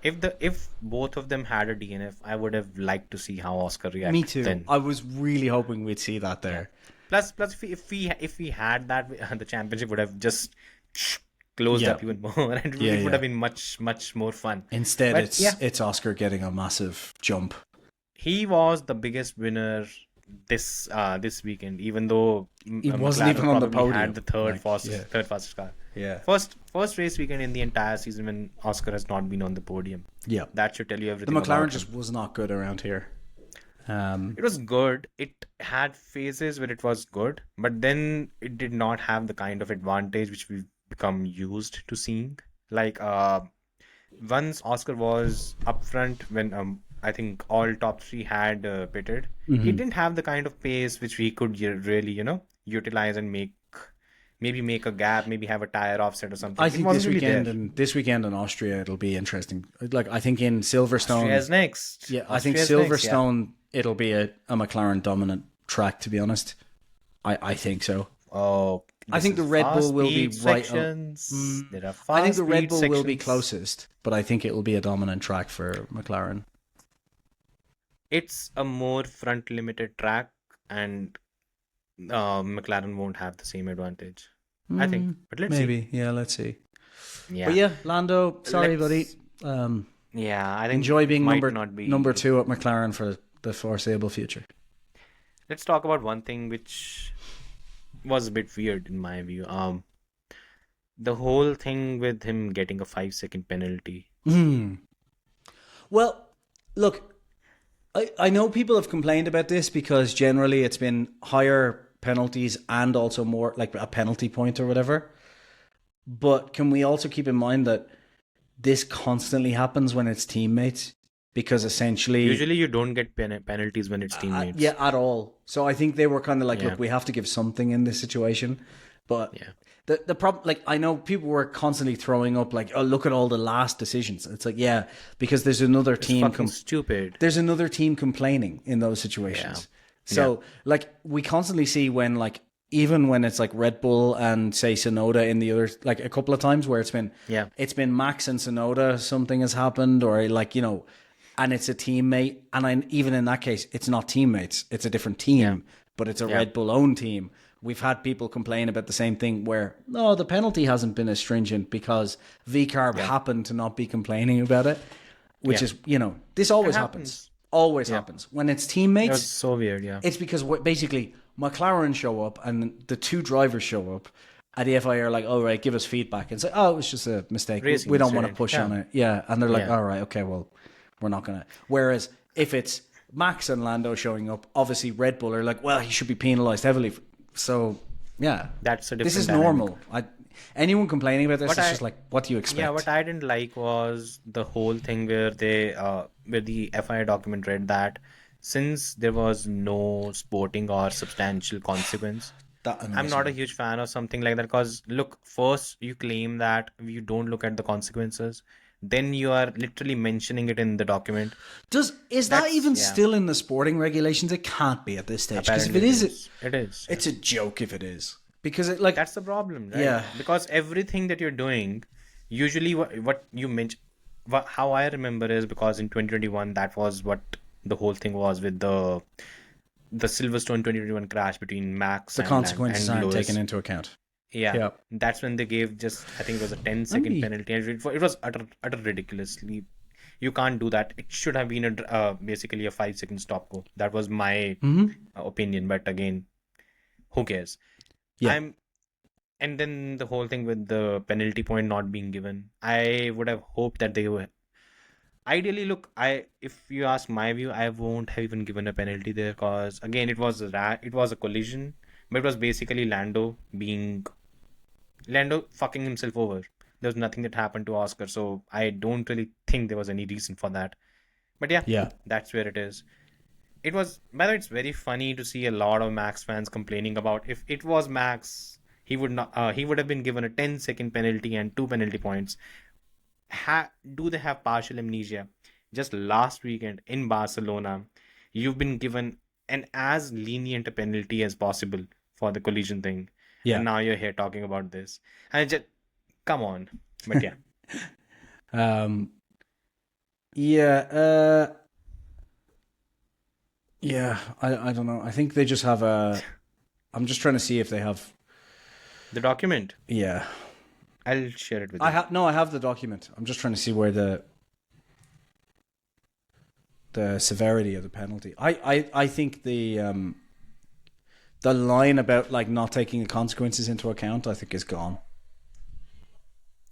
if both of them had a DNF, I would have liked to see how Oscar reacted. Me too. Then. I was really hoping we'd see that there. Plus, if we had that, the championship would have just closed up even more, and it would have been much more fun. Instead, it's Oscar getting a massive jump. He was the biggest winner this weekend, even though he wasn't even on the podium. Had the third fastest car. Yeah. First race weekend in the entire season when Oscar has not been on the podium. Yeah. That should tell you everything. The McLaren about just was not good around here. It was good. It had phases where it was good, but then it did not have the kind of advantage which we've become used to seeing. Like once Oscar was up front when I think all top three had pitted, he didn't have the kind of pace which we could really, utilize and maybe make a gap, maybe have a tire offset or something. I think this weekend in Austria it'll be interesting. Like, I think in Silverstone, Austria's next. Yeah, I think Silverstone it'll be a McLaren dominant track. To be honest, I think so. I think the Red Bull will be right. Sections. There are fast I think the Red Bull speed will be sections. closest, but I think it will be a dominant track for McLaren. It's a more front limited track, and McLaren won't have the same advantage. I think, but let's see. Maybe, yeah, let's see. Yeah, But yeah, Lando, sorry, Let's- buddy. yeah. I think Enjoy being it might number not be number 2 at McLaren for the foreseeable future. Let's talk about one thing which was a bit weird in my view. The whole thing with him getting a 5-second penalty. Well, look, I know people have complained about this because generally it's been higher penalties and also more like a penalty point or whatever. But can we also keep in mind that this constantly happens when it's teammates? Because essentially... Usually you don't get penalties when it's teammates. yeah, at all. So I think they were kind of like, Yeah. look, we have to give something in this situation. But Yeah. the problem, like, I know people were constantly throwing up, like, oh, look at all the last decisions. It's like, yeah, because there's another It's team... fucking stupid. There's another team complaining in those situations. So, like, we constantly see when, like, even when it's like Red Bull and say Sonoda in the other, like a couple of times where it's been Max and Sonoda, something has happened, or like, you know, and it's a teammate. And even in that case, it's not teammates, it's a different team, but it's a Red Bull owned team. We've had people complain about the same thing where, no, the penalty hasn't been as stringent because VCarb happened to not be complaining about it, which is, you know, this always happens. Always happens. When it's teammates, That's so weird, yeah. it's because basically McLaren show up and the two drivers show up and the FIA are like, all right, give us feedback and say, oh, it was just a mistake. Racing We don't want to incident. push Yeah. on it. Yeah. And they're like, Yeah. all right, okay, well, we're not going to. Whereas if it's Max and Lando showing up, obviously Red Bull are like, well, he should be penalized heavily. So, yeah. That's a different This is dynamic. normal. Anyone complaining about this is What just like, what do you expect? Yeah, what I didn't like was the whole thing where where the FIA document read that since there was no sporting or substantial consequence, That annoys I'm not me. a huge fan of something like that because look, first you claim that you don't look at the consequences, then you are literally mentioning it in the document. Is that even yeah. still in the sporting regulations? It can't be at this stage. Because if Apparently it is, it is. it's a joke if it is. Because it like That's the problem, right? Yeah. Because everything that you're doing, usually what you mention, how I remember is because in 2021 that was what the whole thing was with the Silverstone 2021 crash between Max the and consequences and aren't Lewis. taken into account. Yeah. Yeah. That's when they gave just, I think it was a 10-second me- penalty. And it was utter ridiculously. You can't do that. It should have been basically a 5-second stop go. That was my opinion. But again, who cares? Yeah. And then the whole thing with the penalty point not being given. I would have hoped that they were. Ideally, look, if you ask my view, I won't have even given a penalty there because again, it was a collision, but it was basically Lando fucking himself over. There was nothing that happened to Oscar, so I don't really think there was any reason for that. But yeah, that's where it is. It was, by the way, it's very funny to see a lot of Max fans complaining about if it was Max, he would have been given a 10-second penalty and 2 penalty points. Do they have partial amnesia? Just last weekend in Barcelona, you've been given an as lenient a penalty as possible for the collision thing. Yeah. And now you're here talking about this. And just, come on. But yeah. I don't know. I think they just have I'm just trying to see if they have. The document, Yeah. I'll share it with you. I have the document. I'm just trying to see where the severity of the penalty. I think the line about like not taking the consequences into account, I think is gone.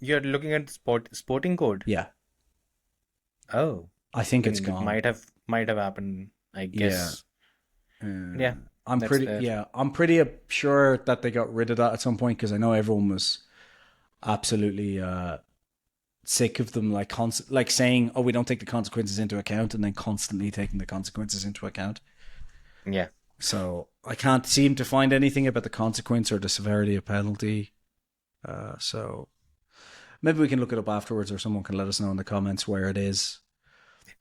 You're looking at sporting code? Yeah. Oh. I think it's It gone. might have happened, I guess. Yeah. I'm that's pretty fair. I'm pretty sure that they got rid of that at some point because I know everyone was absolutely sick of them like saying, oh, we don't take the consequences into account, and then constantly taking the consequences into account. Yeah. So I can't seem to find anything about the consequence or the severity of penalty. So maybe we can look it up afterwards, or someone can let us know in the comments where it is.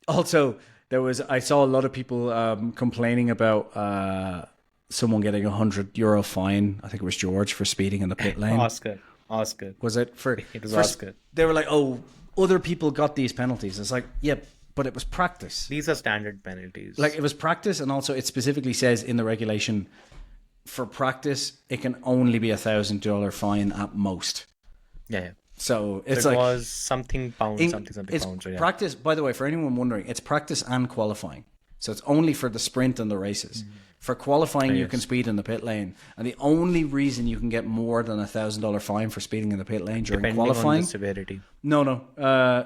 Also, I saw a lot of people complaining about someone getting €100 fine. I think it was George for speeding in the pit lane. Oscar. Was it for? It was for, Oscar. They were like, "Oh, other people got these penalties." It's like, yeah, but it was practice. These are standard penalties. Like, it was practice, and also it specifically says in the regulation, for practice, it can only be $1,000 fine at most. Yeah. So it's it like was something pounds, something it's pounds. So yeah. practice. By the way, for anyone wondering, it's practice and qualifying. So it's only for the sprint and the races. For qualifying, you can speed in the pit lane, and the only reason you can get more than $1,000 fine for speeding in the pit lane during Depending qualifying. on the severity. No.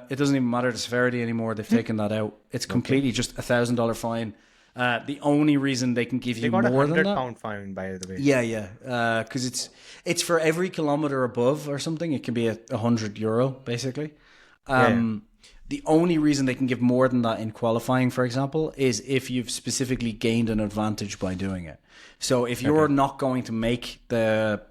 It doesn't even matter the severity anymore. They've taken that out. It's completely just $1,000 fine. The only reason they can give you They got more a than that. £100 fine, by the way. Yeah. Because it's for every kilometer above or something. It can be €100 basically. The only reason they can give more than that in qualifying, for example, is if you've specifically gained an advantage by doing it. So if you're not going to make the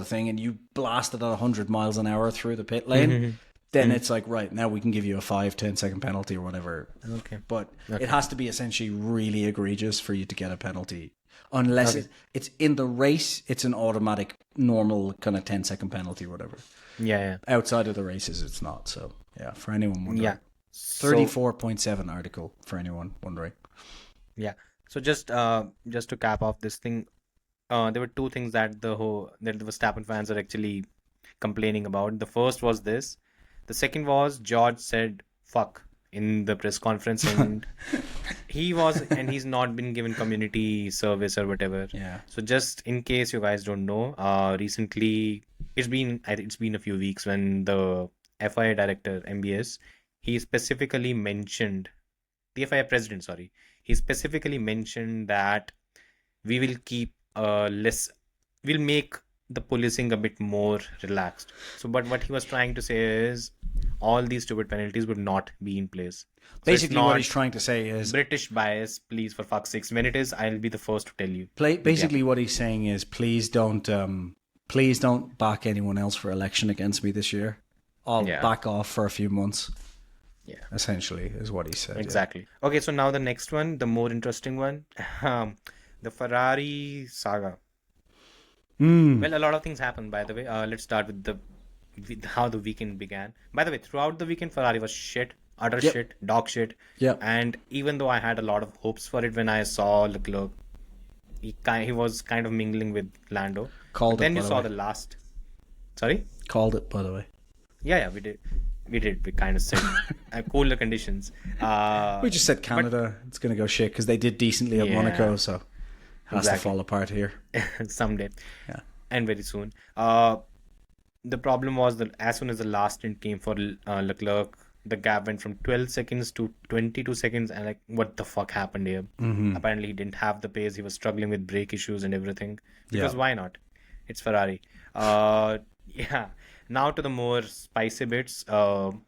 thing and you blast it at 100 miles an hour through the pit lane, then it's like, right, now we can give you a 5-10 second penalty or whatever. Okay. But it has to be essentially really egregious for you to get a penalty. Unless it's in the race, it's an automatic, normal kind of 10-second penalty or whatever. Yeah. Outside of the races, it's not. So, yeah, for anyone wondering. Yeah. 34.7 article, for anyone wondering. Yeah. So just to cap off this thing, there were two things that the Verstappen fans are actually complaining about. The first was this. The second was George said "fuck" in the press conference, and he's not been given community service or whatever. Yeah. So just in case you guys don't know, recently it's been a few weeks when the FIA director MBS he specifically mentioned the FIA president. Sorry, he specifically mentioned that we will keep we'll make the policing a bit more relaxed. So, but what he was trying to say is all these stupid penalties would not be in place. So basically, what he's trying to say is British bias, please, for fuck's sakes. When it is, I'll be the first to tell you. Basically, what he's saying is, please don't back anyone else for election against me this year. I'll back off for a few months. Yeah, essentially is what he said. Exactly. Yeah. Okay, so now the next one, the more interesting one, the Ferrari saga. Well, a lot of things happened, by the way. Let's start with how the weekend began. By the way, throughout the weekend, Ferrari was shit, utter shit, dog shit. Yeah. And even though I had a lot of hopes for it when I saw Leclerc, he was kind of mingling with Lando. Then you saw the last. Sorry? Called it, by the way. Yeah, we did. We kind of said cooler conditions. We just said Canada. It's going to go shit because they did decently at Monaco, so it has to fall apart here. Someday. Yeah. And very soon. The problem was that as soon as the last stint came for Leclerc, the gap went from 12 seconds to 22 seconds. And like, what the fuck happened here? Apparently, he didn't have the pace. He was struggling with brake issues and everything. Because why not? It's Ferrari. Yeah. Now to the more spicy bits. So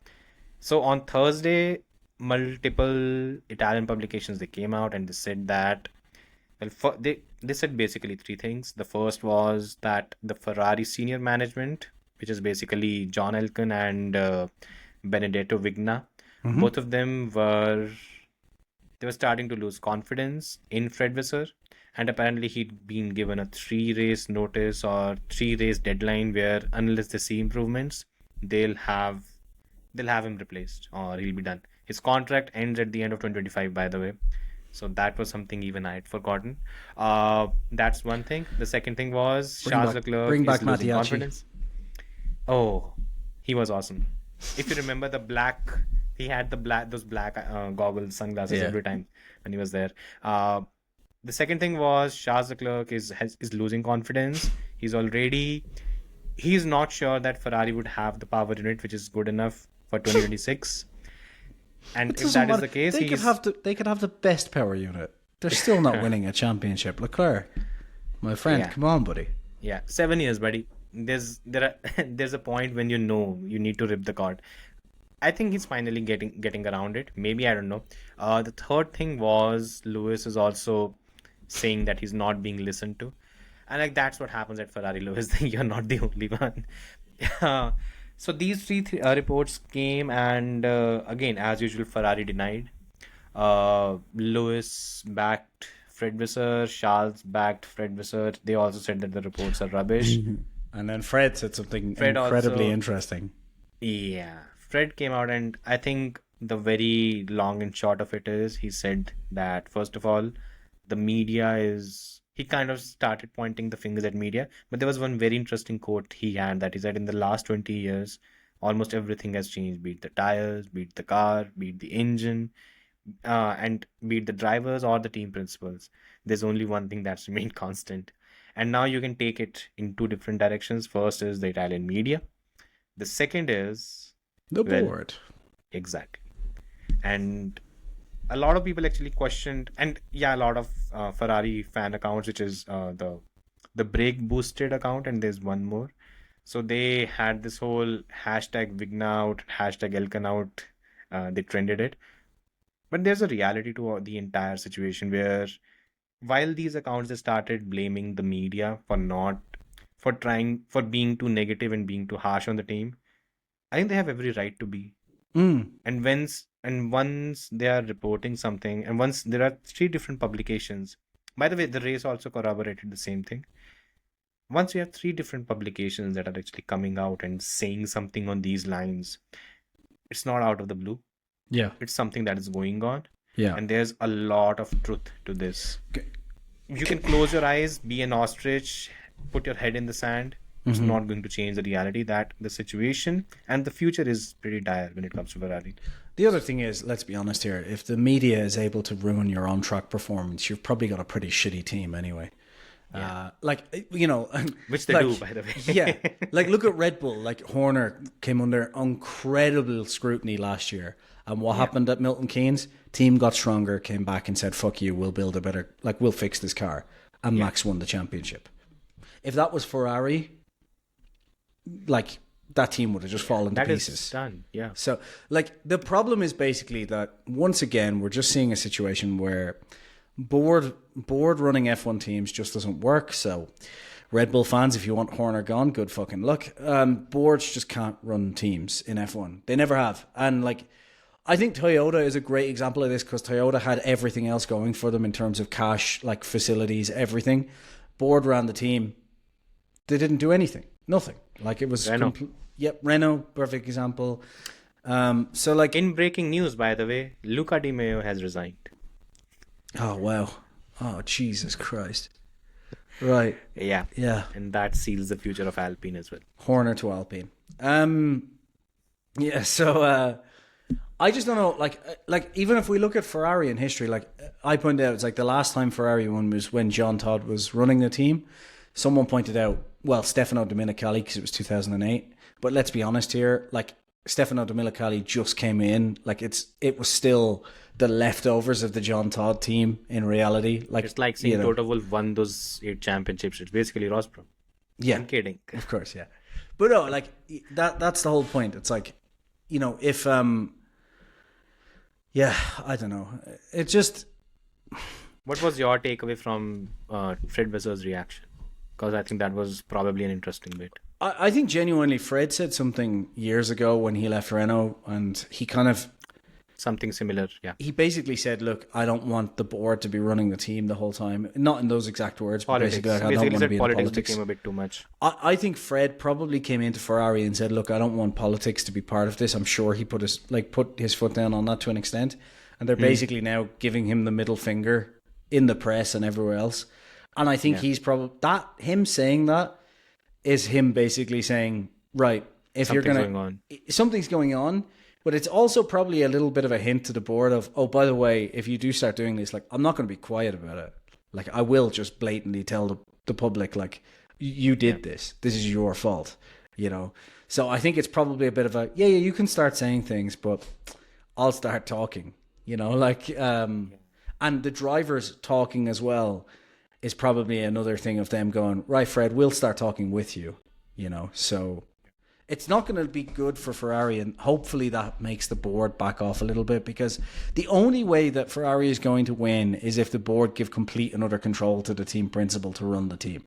on Thursday, multiple Italian publications, they came out and they said that, well, they said basically three things. The first was that the Ferrari senior management, which is basically John Elkann and Benedetto Vigna, both of them were starting to lose confidence in Fred Vasseur. And apparently he'd been given a 3-race notice or 3-race deadline where unless they see improvements, they'll have him replaced or he'll be done. His contract ends at the end of 2025, by the way. So that was something even I had forgotten. That's one thing. The second thing was Charles Leclerc is losing confidence. Oh, he was awesome. If you remember he had those black goggles, sunglasses every time when he was there. The second thing was Charles Leclerc is losing confidence. He's not sure that Ferrari would have the power unit which is good enough for 2026. And if that is the case, they could have the best power unit. They're still not winning a championship. Leclerc, my friend, come on, buddy. Yeah, 7 years, buddy. There's a point when you know you need to rip the card. I think he's finally getting around it. Maybe, I don't know. The third thing was Lewis is also saying that he's not being listened to, and like that's what happens at Ferrari. Lewis, you're not the only one. So these three reports came, and again, as usual, Ferrari denied. Lewis backed Fred Visser, Charles backed Fred Visser. They also said that the reports are rubbish. And then Fred said something Fred incredibly also- interesting. Yeah, Fred came out, and I think the very long and short of it is he said that, first of all, the media is. He kind of started pointing the fingers at media, but there was one very interesting quote he had that he said, in the last 20 years, almost everything has changed, be it the tires, be it the car, be it the engine, and be it the drivers or the team principals. There's only one thing that's remained constant. And now you can take it in two different directions. First is the Italian media. The second is The Well, board. exactly. And a lot of people actually questioned, and yeah, a lot of Ferrari fan accounts, which is the brake boosted account, and there's one more. So they had this whole hashtag Vignout, hashtag Elkanout. They trended it. But there's a reality to the entire situation where, while these accounts they started blaming the media for being too negative and being too harsh on the team, I think they have every right to be. And once they are reporting something, and once there are three different publications, by the way, the race also corroborated the same thing. Once we have three different publications that are actually coming out and saying something on these lines, it's not out of the blue. Yeah. It's something that is going on, Yeah. and there's a lot of truth to this. You can close your eyes, be an ostrich, put your head in the sand. It's not going to change the reality that the situation and the future is pretty dire when it comes to Ferrari. The other thing is, let's be honest here, if the media is able to ruin your on-track performance, you've probably got a pretty shitty team anyway. Which they do, by the way. Yeah. Like, look at Red Bull. Like, Horner came under incredible scrutiny last year. And what happened at Milton Keynes? Team got stronger, came back and said, fuck you, we'll build a better, like, we'll fix this car. And Max won the championship. If that was Ferrari, like, that team would have just fallen to That pieces. is done. Yeah. So, like, the problem is basically that, once again, we're just seeing a situation where board running F1 teams just doesn't work. So, Red Bull fans, if you want Horner gone, good fucking luck. Boards just can't run teams in F1. They never have. And, like, I think Toyota is a great example of this because Toyota had everything else going for them in terms of cash, like facilities, everything. Board ran the team. They didn't do anything. Nothing. Like, it was... Renault. Renault, perfect example. So, like... In breaking news, by the way, Luca Di Maio has resigned. Oh, wow. Oh, Jesus Christ. Right. Yeah. Yeah. And that seals the future of Alpine as well. Horner to Alpine. Yeah, so... I just don't know, like even if we look at Ferrari in history, like I pointed out, it's like the last time Ferrari won was when John Todd was running the team. Someone pointed out, well, Stefano Domenicali, because it was 2008. But let's be honest here, like Stefano Domenicali just came in, like it was still the leftovers of the John Todd team in reality. Like It's like seeing Toto Wolff won those 8 championships. It's basically Rosberg. Yeah, I'm kidding. of course, yeah. But no, like that's the whole point. It's like, you know, if yeah, I don't know. It just... What was your takeaway from Fred Vassar's reaction? Because I think that was probably an interesting bit. I think genuinely Fred said something years ago when he left Renault, and he kind of... Something similar, yeah. He basically said, look, I don't want the board to be running the team the whole time. Not in those exact words, but Politics. basically, like, I Basically don't want to said be in politics politics. became a bit too much. I think Fred probably came into Ferrari and said, look, I don't want politics to be part of this. I'm sure he put his foot down on that to an extent. And they're basically now giving him the middle finger in the press and everywhere else. And I think he's probably... him saying that is him basically saying, right, if you're going to... Going on. Something's going on. But it's also probably a little bit of a hint to the board of, oh, by the way, if you do start doing this, like, I'm not going to be quiet about it. Like, I will just blatantly tell the public, like, you did this. This is your fault, you know? So I think it's probably a bit of a, yeah, you can start saying things, but I'll start talking, you know? Like, and the drivers talking as well is probably another thing of them going, right, Fred, we'll start talking with you, you know? So... It's not going to be good for Ferrari, and hopefully that makes the board back off a little bit, because the only way that Ferrari is going to win is if the board give complete and utter control to the team principal to run the team.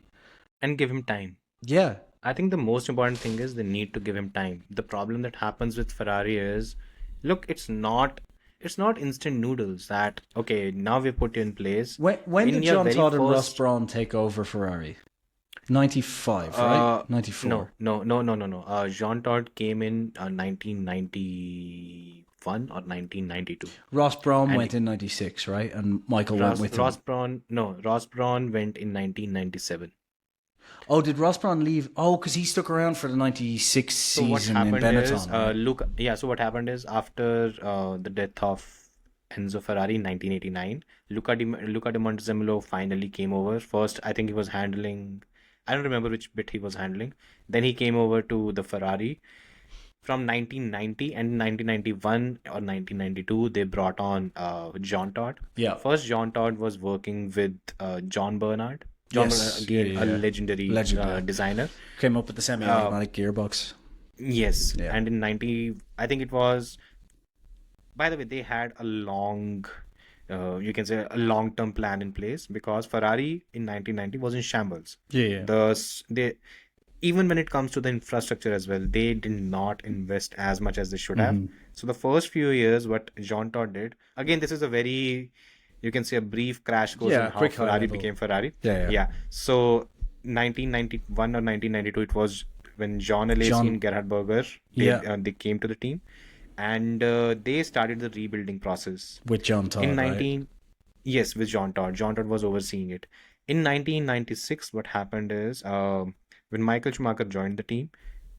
And give him time. Yeah. I think the most important thing is they need to give him time. The problem that happens with Ferrari is, look, it's not it's not instant noodles that okay, now we put you in place. When In did your John very Todd and Ross first- Brawn take over Ferrari? 95, right? 94. No. Jean Todt came in 1991 or 1992. Ross Brawn And went in 96, right? And Michael went with him. Ross Brawn went in 1997. Oh, did Ross Brawn leave? Oh, because he stuck around for the 96 So what season in happened is, Benetton. Right? So what happened is after the death of Enzo Ferrari in 1989, Luca Di Montezemolo finally came over. First, I think he was handling, I don't remember which bit he was handling. Then he came over to the Ferrari. From 1990 and 1991 or 1992, they brought on John Todt. Yeah. First, John Todt was working with John Bernard. Yes, Again, yeah. a legendary designer. Came up with the semi-automatic gearbox. Yes, Yeah. and in 90, I think it was. By the way, they had a long, you can say a long-term plan in place because Ferrari in 1990 was in shambles. Yeah. They even when it comes to the infrastructure as well, they did not invest as much as they should have. So the first few years, what Jean Todt did, again, this is a very, you can say a brief crash course Yeah, on how quick high Ferrari level. became Ferrari. Yeah. So 1991 or 1992, it was when John Alesi and Gerhard Berger, they came to the team, and they started the rebuilding process. With John Todd, In right? 19 Yes, with John Todt. John Todt was overseeing it. In 1996, what happened is when Michael Schumacher joined the team,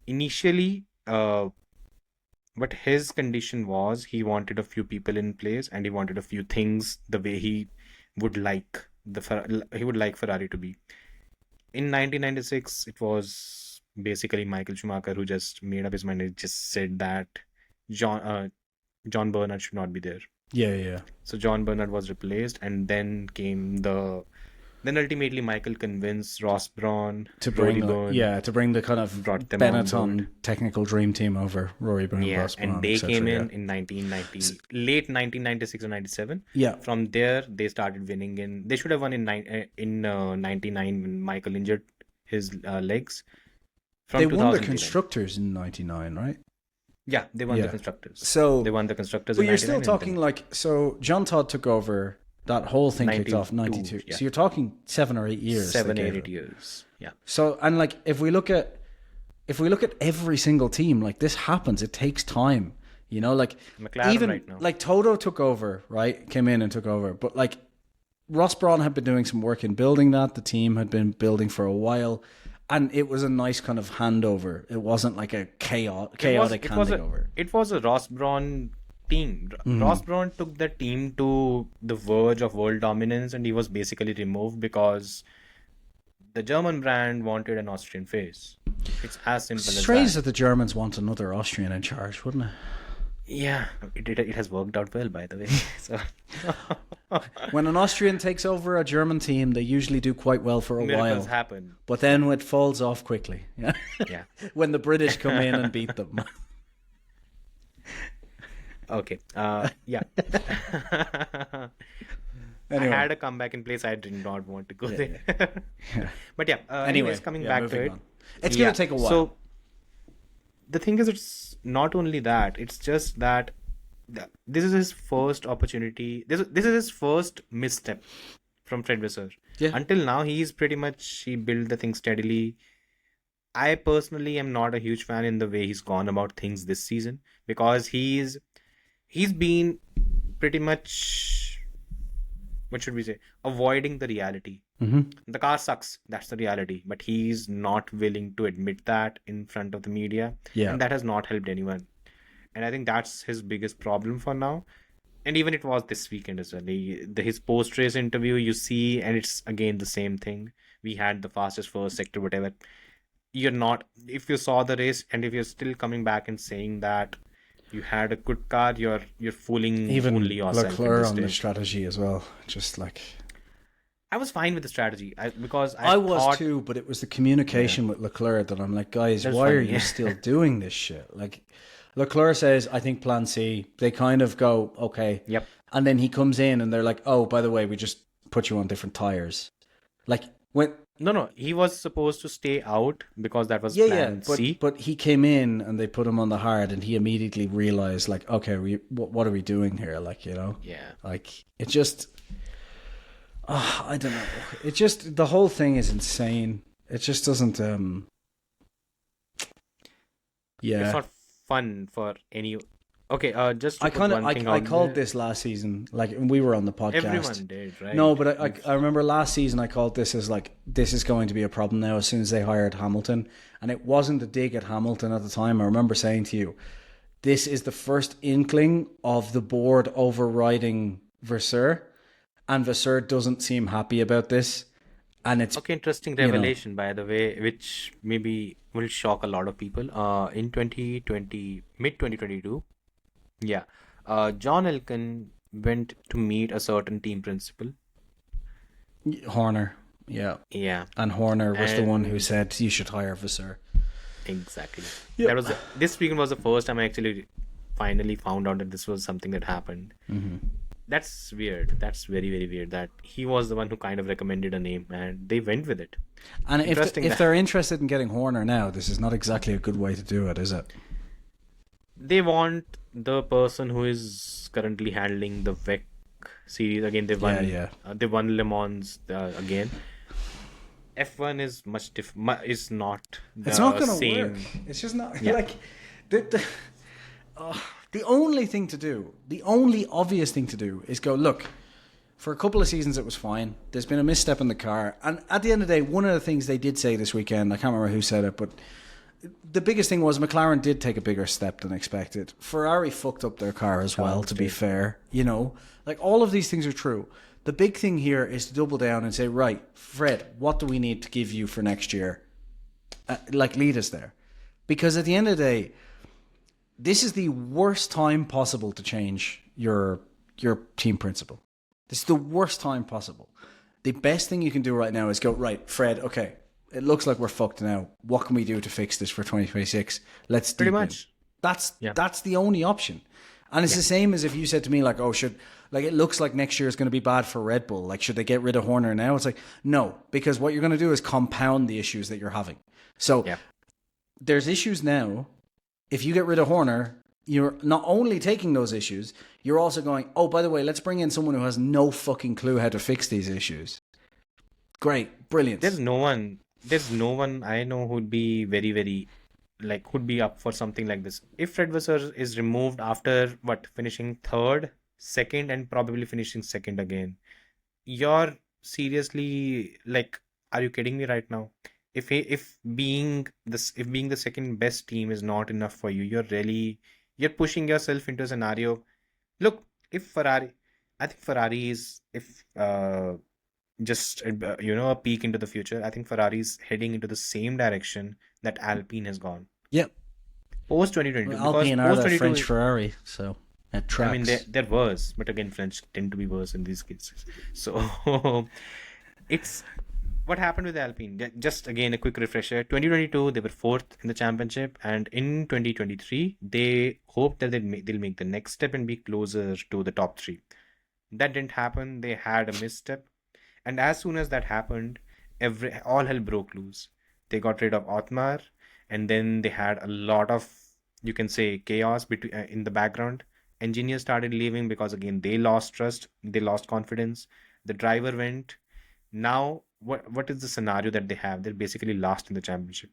initially, what his condition was, he wanted a few people in place and he wanted a few things the way he would like Ferrari to be. In 1996, it was basically Michael Schumacher who just made up his mind and just said that John Bernard should not be there. Yeah. So John Bernard was replaced, and then ultimately Michael convinced Ross Brawn To bring Rory the, Byrne, the kind of brought them on Benetton technical dream team over Rory Byrne, Ross Brawn, and they etc., came yeah. in 1990, late 1996 or 97. Yeah. From there, they started winning. They should have won in 99 when Michael injured his legs. From They won the 2000 they won. constructors in 99, right? Yeah, they won the Yeah. constructors. So They won the constructors. But in you're still 99 and talking then- like, so John Todd took over, that whole thing kicked off 92. yeah. So you're talking 7 or 8 years. they 7, gave 8 it. years. Yeah. So, and like, if we look at every single team, like this happens, it takes time, you know, like McLaren even right now. like Toto took over, right? Came in and took over, but like Ross Brawn had been doing some work in building that. The team had been building for a while, and it was a nice kind of handover. It wasn't like a chaotic handing over. It was a Ross Brawn team. Mm-hmm. Ross Brawn took the team to the verge of world dominance, and he was basically removed because the German brand wanted an Austrian face. It's as simple as Strange that. that the Germans want another Austrian in charge, wouldn't it? Yeah, it has worked out well, by the way. So When an Austrian takes over a German team, they usually do quite well for a miracles while. happen. But then it falls off quickly. Yeah. Yeah. When the British come in and beat them. Okay. Yeah. Anyway. I had a comeback in place. I did not want to go there. But yeah. Anyway, Anyways, coming yeah, back moving to it. on. It's going to take a while. So the thing is, it's not only that. It's just that this is his first opportunity. This is his first misstep from Fred Vasseur. Yeah. Until now, he built the thing steadily. I personally am not a huge fan in the way he's gone about things this season, because he's been pretty much, what should we say, avoiding the reality. Mm-hmm. The car sucks, that's the reality, but he's not willing to admit that in front of the media. Yeah. And that has not helped anyone, and I think that's his biggest problem for now. And even it was this weekend as well. His post-race interview, you see, and it's again the same thing. We had the fastest first sector, whatever. You're not, if you saw the race and if you're still coming back and saying that you had a good car, you're fooling Even only yourself at Leclerc this on the stage. strategy as well. Just like... I was fine with the strategy because I was thought, too, but it was the communication with Leclerc that I'm like, guys, That's why are funny, you yeah. still doing this shit? Like, Leclerc says, I think plan C. They kind of go, okay. Yep. And then he comes in and they're like, oh, by the way, we just put you on different tires. Like, when No, he was supposed to stay out because that was Yeah, plan C. but he came in and they put him on the hard, and he immediately realized, like, okay, what are we doing here? Like, Yeah. like it just, I don't know. It just, the whole thing is insane. It just doesn't. Yeah, It's not fun for any. Okay, just to I put kind of one thing I out called there, this last season. Like, we were on the podcast. everyone did, right? No, but I remember last season I called this as like, this is going to be a problem now as soon as they hired Hamilton. And it wasn't a dig at Hamilton at the time. I remember saying to you, this is the first inkling of the board overriding Vasseur. And Vasseur doesn't seem happy about this. And it's, Okay, interesting you know, revelation, by the way, which maybe will shock a lot of people. In 2020, mid 2022, yeah, John Elkann went to meet a certain team principal. Horner. Yeah. Yeah, And Horner was the one who and said, you should hire Vasseur. exactly. Yep. That was this weekend was the first time I actually finally found out that this was something that happened. That's weird. That's very, very weird that he was the one who kind of recommended a name and they went with it. And Interesting if that they're interested in getting Horner now, this is not exactly a good way to do it, is it? they want the person who is currently handling the VEC series again. Yeah, yeah. They won Le Mans again. F1 is is not It's not the going to same. work. It's just not Yeah. like the only thing to do, the only obvious thing to do is go, look, for a couple of seasons it was fine. There's been a misstep in the car. And at the end of the day, one of the things they did say this weekend, I can't remember who said it, but the biggest thing was McLaren did take a bigger step than expected. Ferrari fucked up their car as well, to be fair. Like, all of these things are true. The big thing here is to double down and say, right, Fred, what do we need to give you for next year? Lead us there. Because at the end of the day, this is the worst time possible to change your team principal. This is the worst time possible. The best thing you can do right now is go, right, Fred, okay, it looks like we're fucked now. What can we do to fix this for 2026? Let's Pretty deep in. much. That's the only option. And it's the same as if you said to me, like, it looks like next year is going to be bad for Red Bull. Like, should they get rid of Horner now? It's like, no, because what you're going to do is compound the issues that you're having. So there's issues now. If you get rid of Horner, you're not only taking those issues, you're also going, oh, by the way, let's bring in someone who has no fucking clue how to fix these issues. Great. Brilliant. There's no one I know who'd be very, very, like, would be up for something like this. If Fred Vasseur is removed after finishing third, second, and probably finishing second again, you're seriously, like, are you kidding me right now? If being the second best team is not enough for you, you're pushing yourself into a scenario. Look, I think Ferrari is, if just a peek into the future, I think Ferrari is heading into the same direction that Alpine has gone Yep. post 2022. Well, Alpine are the French Ferrari, so at tracks. I mean, they're worse, but again, French tend to be worse in these cases. So it's what happened with Alpine. Just again, a quick refresher. 2022, they were fourth in the championship, and in 2023, they hoped that they'll make the next step and be closer to the top three. That didn't happen. They had a misstep, and as soon as that happened, all hell broke loose. They got rid of Otmar, and then they had a lot of, you can say, chaos in the background. Engineers started leaving because again they lost trust, they lost confidence. The driver went. Now, what is the scenario that they have? They're basically lost in the championship.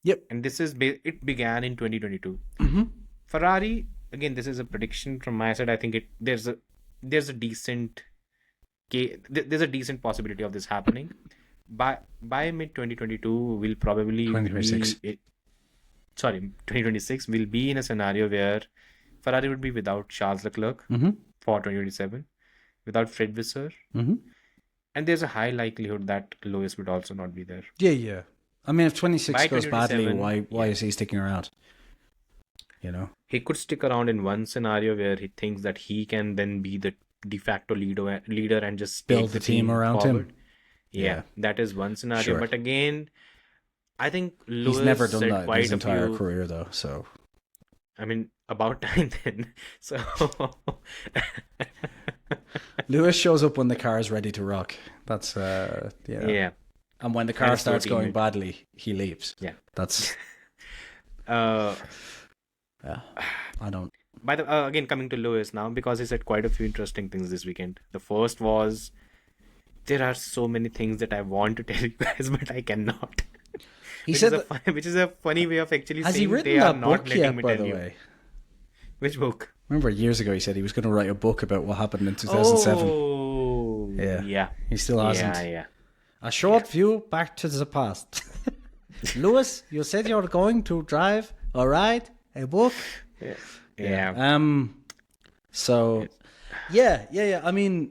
Yep. And this is it began in 2022. Mm-hmm. Ferrari, again, this is a prediction from my side. I think there's a decent possibility of this happening. By mid 2022, we'll probably 2026. 2026 will be in a scenario where Ferrari would be without Charles Leclerc for 2027, without Fred Vasseur, and there's a high likelihood that Lewis would also not be there. Yeah. I mean, if 26 By goes badly, 2027, why is he sticking around? He could stick around in one scenario where he thinks that he can then be the de facto leader and just Build take the team around forward. him. Yeah, that is one scenario. Sure. But again, I think Lewis He's never done said that in quite his a entire few. career, though. So I mean, about time then. So Lewis shows up when the car is ready to rock. That's yeah. And when the car starts going badly, he leaves. Yeah. That's... Uh, yeah, I don't... by the again, coming to Lewis now, because he said quite a few interesting things this weekend. The first was, there are so many things that I want to tell you guys, but I cannot. He said which is a funny way of actually has saying he written they are that not book letting yet, me by tell the you. way? Which book? Remember years ago he said he was going to write a book about what happened in 2007. Oh, Yeah. He still hasn't. Yeah. A short view back to the past. Lewis, you said you were going to drive or write a book. Yeah. So, yeah. I mean,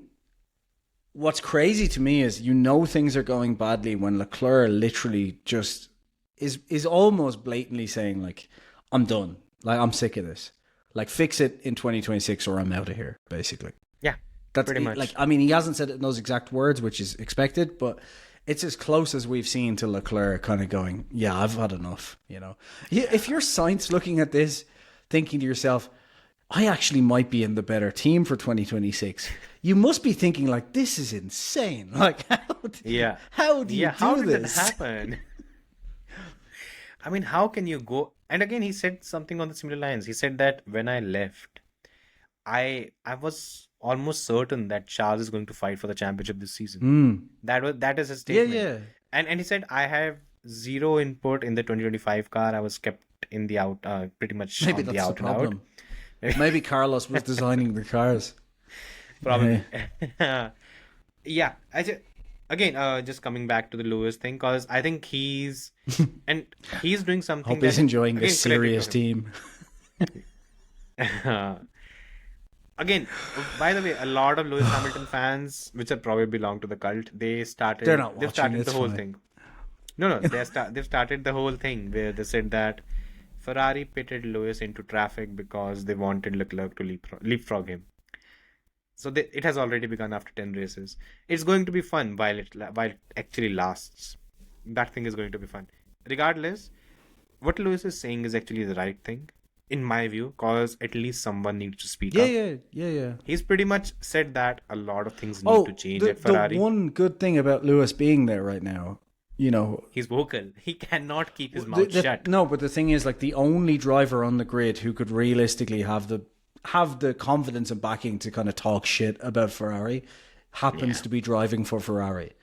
what's crazy to me is things are going badly when Leclerc literally just is almost blatantly saying, like, I'm done. Like, I'm sick of this. Like, fix it in 2026 or I'm out of here, basically. Yeah. That's pretty much. Like, I mean, he hasn't said it in those exact words, which is expected, but it's as close as we've seen to Leclerc kind of going, yeah, I've had enough, If you're Sainz looking at this, thinking to yourself, I actually might be in the better team for 2026, you must be thinking, like, this is insane. Like, how do you how do did this? that happen? I mean, how can you go? And again, he said something on the similar lines. He said that when I left, I was almost certain that Charles is going to fight for the championship this season. That is his statement. Yeah. And he said, I have zero input in the 2025 car. I was kept in the out, pretty much Maybe on that's the out the and problem. out. Maybe Carlos was designing the cars. Probably. Yeah. Again, just coming back to the Lewis thing, because I think he's doing something. Hope he's enjoying this serious team. Again, by the way, a lot of Lewis Hamilton fans, which are probably belong to the cult, they've started the whole thing. No, they've started the whole thing where they said that Ferrari pitted Lewis into traffic because they wanted Leclerc to leapfrog him. So it has already begun after 10 races. It's going to be fun while it actually lasts. That thing is going to be fun. Regardless, what Lewis is saying is actually the right thing, in my view, because at least someone needs to speak up. Yeah. He's pretty much said that a lot of things need to change at Ferrari. The one good thing about Lewis being there right now, he's vocal. He cannot keep his mouth shut. No, but the thing is, like, the only driver on the grid who could realistically have the confidence and backing to kind of talk shit about Ferrari happens to be driving for Ferrari.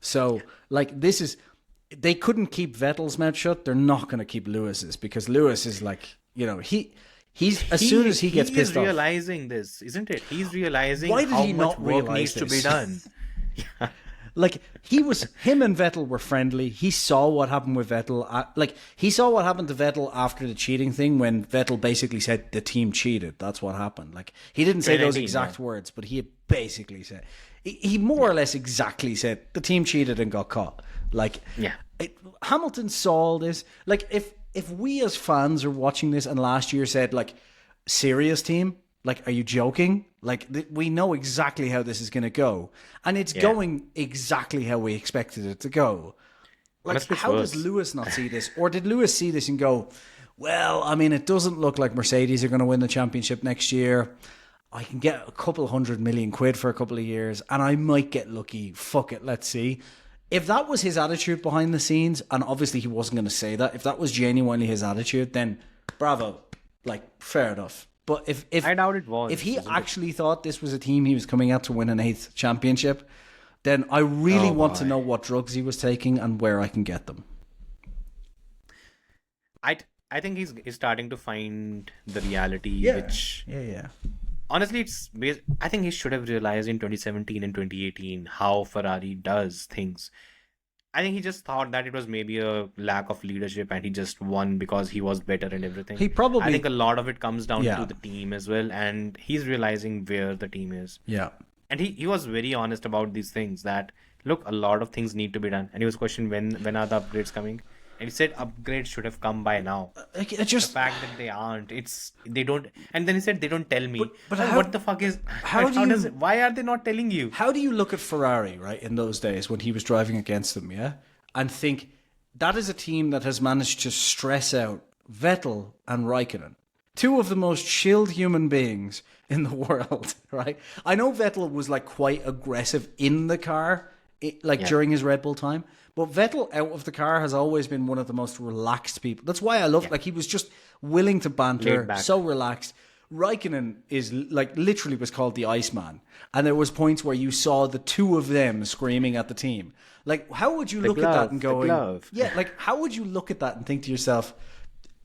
So, like, they couldn't keep Vettel's mouth shut. They're not going to keep Lewis's, because Lewis is like, he's as soon as he gets pissed off. He's realizing this, isn't it? He's realizing Why did how he much not work realize needs to this? be done. Yeah. Like, him and Vettel were friendly. He saw what happened with Vettel. He saw what happened to Vettel after the cheating thing, when Vettel basically said the team cheated. That's what happened. Like, he didn't say those exact words, but he basically said, he more or less exactly said the team cheated and got caught. Like, Hamilton saw all this. Like, if we as fans are watching this and last year said, like, serious team, like, are you joking? Like, we know exactly how this is going to go. And it's going exactly how we expected it to go. Like, how does Lewis not see this? Or did Lewis see this and go, well, I mean, it doesn't look like Mercedes are going to win the championship next year. I can get a couple £100 million for a couple of years, and I might get lucky. Fuck it, let's see. If that was his attitude behind the scenes, and obviously he wasn't going to say that, if that was genuinely his attitude, then bravo. Like, fair enough. But if I doubt it was. If he actually thought this was a team he was coming out to win an 8th championship, then I really want to know what drugs he was taking and where I can get them. I think he's starting to find the reality, which... Yeah. Honestly, I think he should have realized in 2017 and 2018 how Ferrari does things. I think he just thought that it was maybe a lack of leadership and he just won because he was better and everything. I think a lot of it comes down to the team as well, and he's realizing where the team is. Yeah. And he was very honest about these things, that, look, a lot of things need to be done. And he was questioned when are the upgrades coming? And he said upgrades should have come by now. The fact that they aren't, they don't. And then he said they don't tell me. But what the fuck is? Why are they not telling you? How do you look at Ferrari, right, in those days when he was driving against them, and think that is a team that has managed to stress out Vettel and Raikkonen, two of the most chilled human beings in the world, right? I know Vettel was like quite aggressive in the car during his Red Bull time. But Vettel out of the car has always been one of the most relaxed people. That's why I love he was just willing to banter, so relaxed. Raikkonen is literally was called the Iceman, and there was points where you saw the two of them screaming at the team. Like, how would you look at that and go, how would you look at that and think to yourself,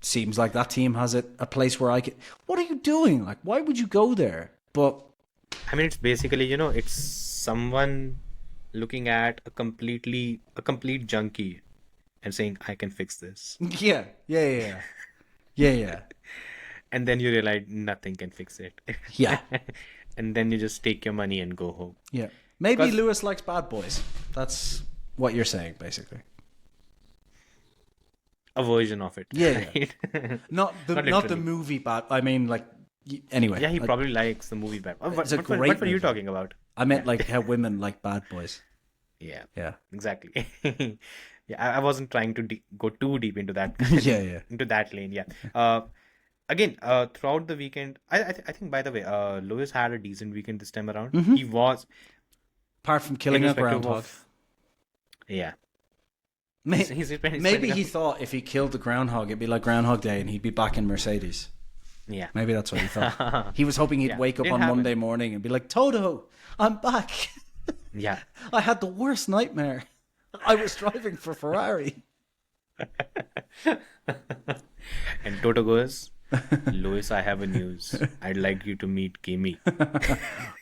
seems like that team has a place where I can. What are you doing? Like, why would you go there? But I mean, it's basically, it's someone looking at a complete junkie and saying, I can fix this. Yeah. And then you realize nothing can fix it. Yeah. And then you just take your money and go home. Yeah. Maybe Lewis likes bad boys. That's what you're saying, basically. A version of it. Yeah. Right? Not the movie bad. I mean, anyway. Yeah, he probably likes the movie bad. It's a What great were you movie. talking about? I meant how women like bad boys. Yeah. Yeah. Exactly. Yeah, I wasn't trying to go too deep into that. Yeah. Into that lane. Yeah. Again, throughout the weekend, I think, by the way, Lewis had a decent weekend this time around. Mm-hmm. He was, Apart from killing a irrespective groundhog. yeah. Maybe he thought if he killed the groundhog, it'd be like Groundhog Day and he'd be back in Mercedes. Yeah. Maybe that's what he thought. He was hoping he'd wake up didn't on happen. Monday morning and be like, Toto, I'm back. Yeah. I had the worst nightmare. I was driving for Ferrari. And Toto goes, Lewis, I have a news. I'd like you to meet Kimi.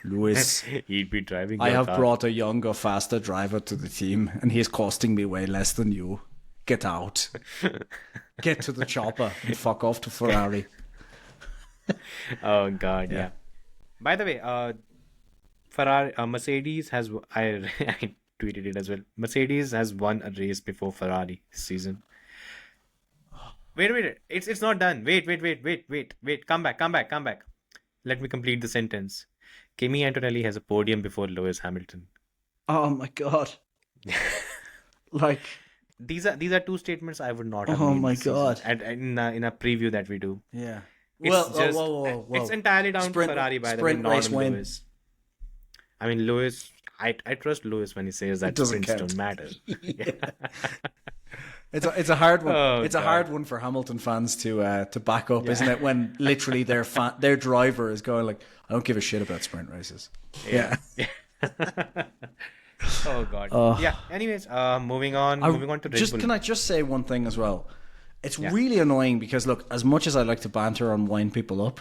Lewis, He'd be driving I your have car. brought a younger, faster driver to the team, and he is costing me way less than you. Get out. Get to the chopper and fuck off to Ferrari. Oh God, yeah. By the way, Ferrari, Mercedes has. I tweeted it as well. Mercedes has won a race before Ferrari this season. Wait. It's not done. Wait. Come back. Let me complete the sentence. Kimi Antonelli has a podium before Lewis Hamilton. Oh my god. These are two statements I would not have. Oh made my this season. God. And in a preview that we do. Yeah. It's it's entirely down to Ferrari, by the way, sprint not race on win. Lewis. I mean, Lewis. I trust Lewis when he says that doesn't sprints count. don't matter. It's a hard one. Oh, it's a God. hard one for Hamilton fans to back up, isn't it? When literally their driver is going like, I don't give a shit about sprint races. Yeah. Oh God. Yeah. Anyways, moving on to Red Bull. Can I just say one thing as well? It's really annoying because look, as much as I like to banter and wind people up,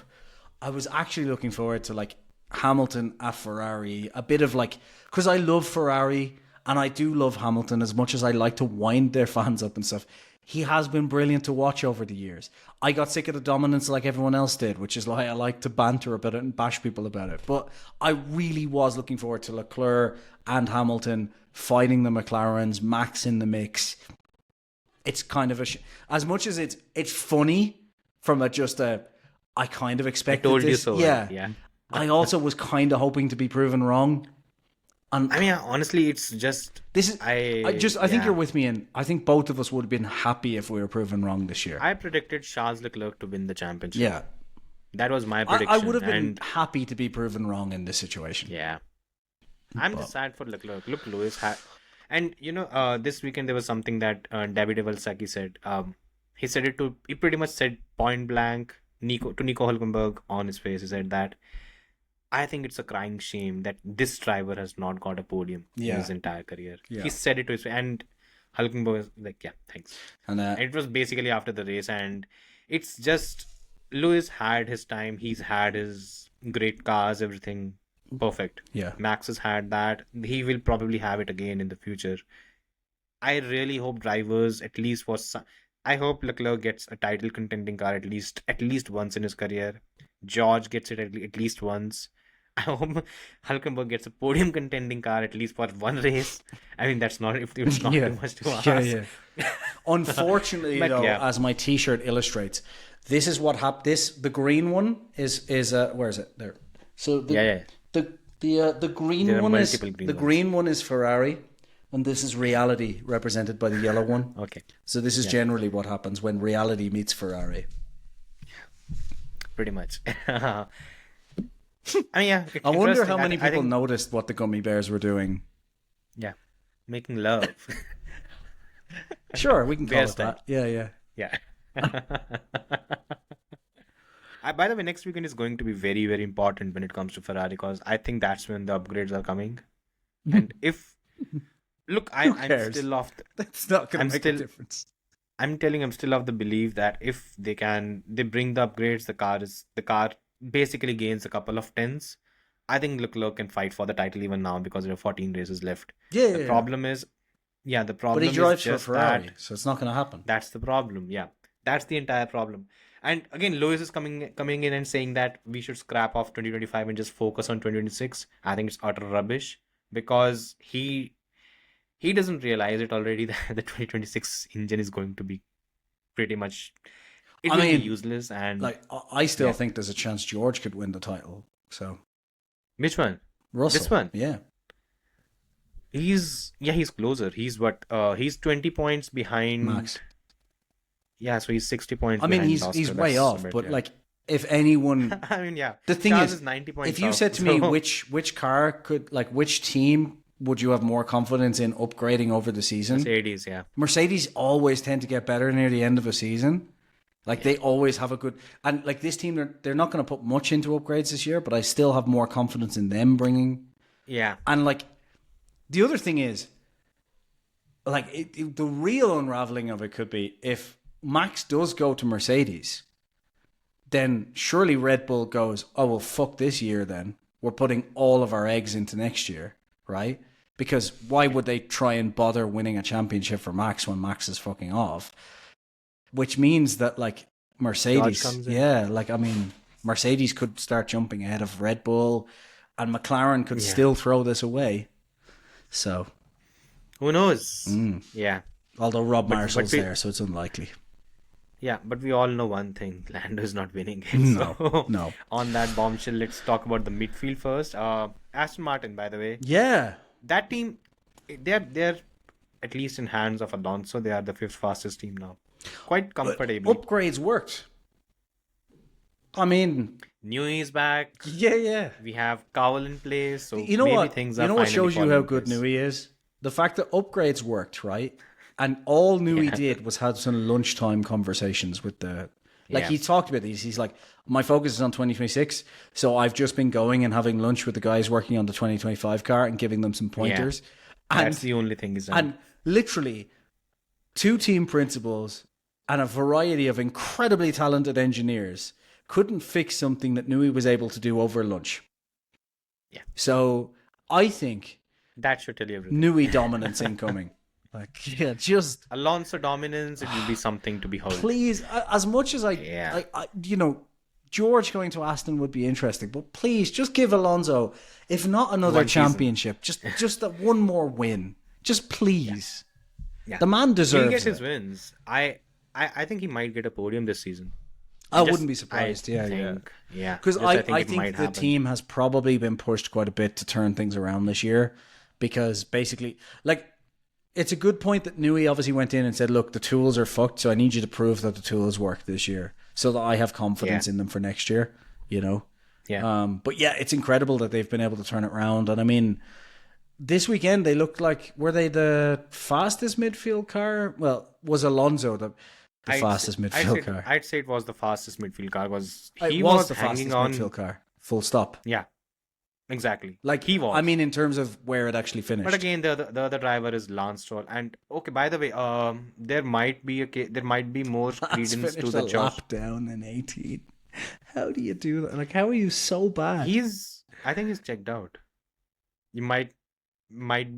I was actually looking forward to Hamilton at Ferrari, a bit of because I love Ferrari and I do love Hamilton as much as I like to wind their fans up and stuff. He has been brilliant to watch over the years. I got sick of the dominance like everyone else did, which is why I like to banter about it and bash people about it. But I really was looking forward to Leclerc and Hamilton fighting the McLarens, Max in the mix. It's kind of as much as it's funny from I kind of expected I told this. you so. Yeah. I also was kind of hoping to be proven wrong. And I mean, honestly, it's just this is. I think you're with me, and I think both of us would have been happy if we were proven wrong this year. I predicted Charles Leclerc to win the championship. Yeah, that was my prediction. I would have been happy to be proven wrong in this situation. Yeah, I'm just sad for Leclerc. Look, Lewis had, and this weekend there was something that David Valsacchi said. He pretty much said point blank Nico Hülkenberg on his face. He said that. I think it's a crying shame that this driver has not got a podium in his entire career. Yeah. He said it to his face, and Hülkenberg was like, yeah, thanks. And it was basically after the race, and it's just Lewis had his time. He's had his great cars, everything perfect. Yeah. Max has had that. He will probably have it again in the future. I really hope drivers, at least for some, I hope Leclerc gets a title contending car at least once in his career. George gets it at least once. I hope Hülkenberg gets a podium contending car at least for one race. I mean, that's not too much to ask. Yeah. Unfortunately, But, though, yeah. as my T-shirt illustrates, this is what happened. The green one is where is it? There. So the green There are one is multiple green the ones. green one is Ferrari, and this is reality represented by the yellow one. Okay. So this is generally what happens when reality meets Ferrari. Pretty much. I mean, yeah. I wonder how interesting. many I people think, noticed what the gummy bears were doing. Yeah. Making love. Sure, we can call Bear it that. Yeah. Yeah. By the way, next weekend is going to be very, very important when it comes to Ferrari because I think that's when the upgrades are coming. And if look, I'm cares? still of That's not going I'm to make still a difference. I'm still of the belief that if they bring the upgrades, the car basically gains a couple of tenths. I think Leclerc can fight for the title even now because there are 14 races left. Yeah, The problem is, the But problem he is drives for just Ferrari, that so it's not going to happen. that's the problem. Yeah, that's the entire problem. And again, Lewis is coming in and saying that we should scrap off 2025 and just focus on 2026. I think it's utter rubbish because he doesn't realize it already that the 2026 engine is going to be pretty much it I will be mean, useless. And Like, I still Yeah. think there's a chance George could win the title. So which one? Russell, This one? yeah. He's closer. He's 20 points behind Max. Yeah, so he's 60 points I mean, behind he's Oscar. way That's a off, bit, but yeah. like, if anyone, I mean, yeah. the thing Charles is, 90 points if you off, said to me so- which car could, like, which team would you have more confidence in upgrading over the season? Mercedes, yeah. Mercedes always tend to get better near the end of a season. Like, they always have a good, and like this team, they're not going to put much into upgrades this year, but I still have more confidence in them bringing. Yeah. And like, the other thing is, like, the real unraveling of it could be if Max does go to Mercedes, then surely Red Bull goes, oh, well, fuck this year then. We're putting all of our eggs into next year, right? Because why would they try and bother winning a championship for Max when Max is fucking off? Which means that, like, Mercedes, comes in. yeah, like, I mean, Mercedes could start jumping ahead of Red Bull and McLaren could still throw this away. So, Who knows? Yeah. although Rob But Marshall's we- there, so it's unlikely. Yeah, but we all know one thing. Lando is not winning it. No, So, no. On that bombshell, let's talk about the midfield first. Aston Martin, by the way. Yeah. That team, they're at least in hands of Alonso. They are the fifth fastest team now. Quite comfortably. Upgrades worked. I mean, Newey is back. yeah. We have Cowell in place. So You know maybe what? things You are know what finally shows you falling how in good place. Newey is? The fact that upgrades worked, right? And all Newey did was had some lunchtime conversations with the. Like, Yeah. he talked about these. He's like, my focus is on 2026. So I've just been going and having lunch with the guys working on the 2025 car and giving them some pointers. And, That's the only thing is done. and literally, 2 team principals and a variety of incredibly talented engineers couldn't fix something that Newey was able to do over lunch. Yeah. So I think That should tell you everything. Newey dominance incoming. Like, yeah, just Alonso dominance, it will be something to behold. please, as much as Yeah. I George going to Aston would be interesting, but please just give Alonso, if not another One season. championship, just that one more win. Just please. Yeah. The man He'll deserves get his it. wins. I think he might get a podium this season. I Just- wouldn't be surprised. I Yeah. think, yeah. Because Just I it think might the happen. team has probably been pushed quite a bit to turn things around this year. Because basically, like, it's a good point that Newey obviously went in and said, look, the tools are fucked, so I need you to prove that the tools work this year so that I have confidence Yeah. in them for next year, you know? Yeah. But yeah, it's incredible that they've been able to turn it around. And I mean, this weekend they looked like, were they the fastest midfield car? Well, was Alonso the fastest midfield car? I'd say it was the fastest midfield car because It he was was the hanging fastest on. midfield car. Full stop. Yeah, exactly. Like, he was. I mean, in terms of where it actually finished. But again, the other driver is Lance Stroll. And okay, by the way, there might be more Lance credence to finished the a Josh. lap down in 18. How do you do that? Like, how are you so bad? I think he's checked out. You might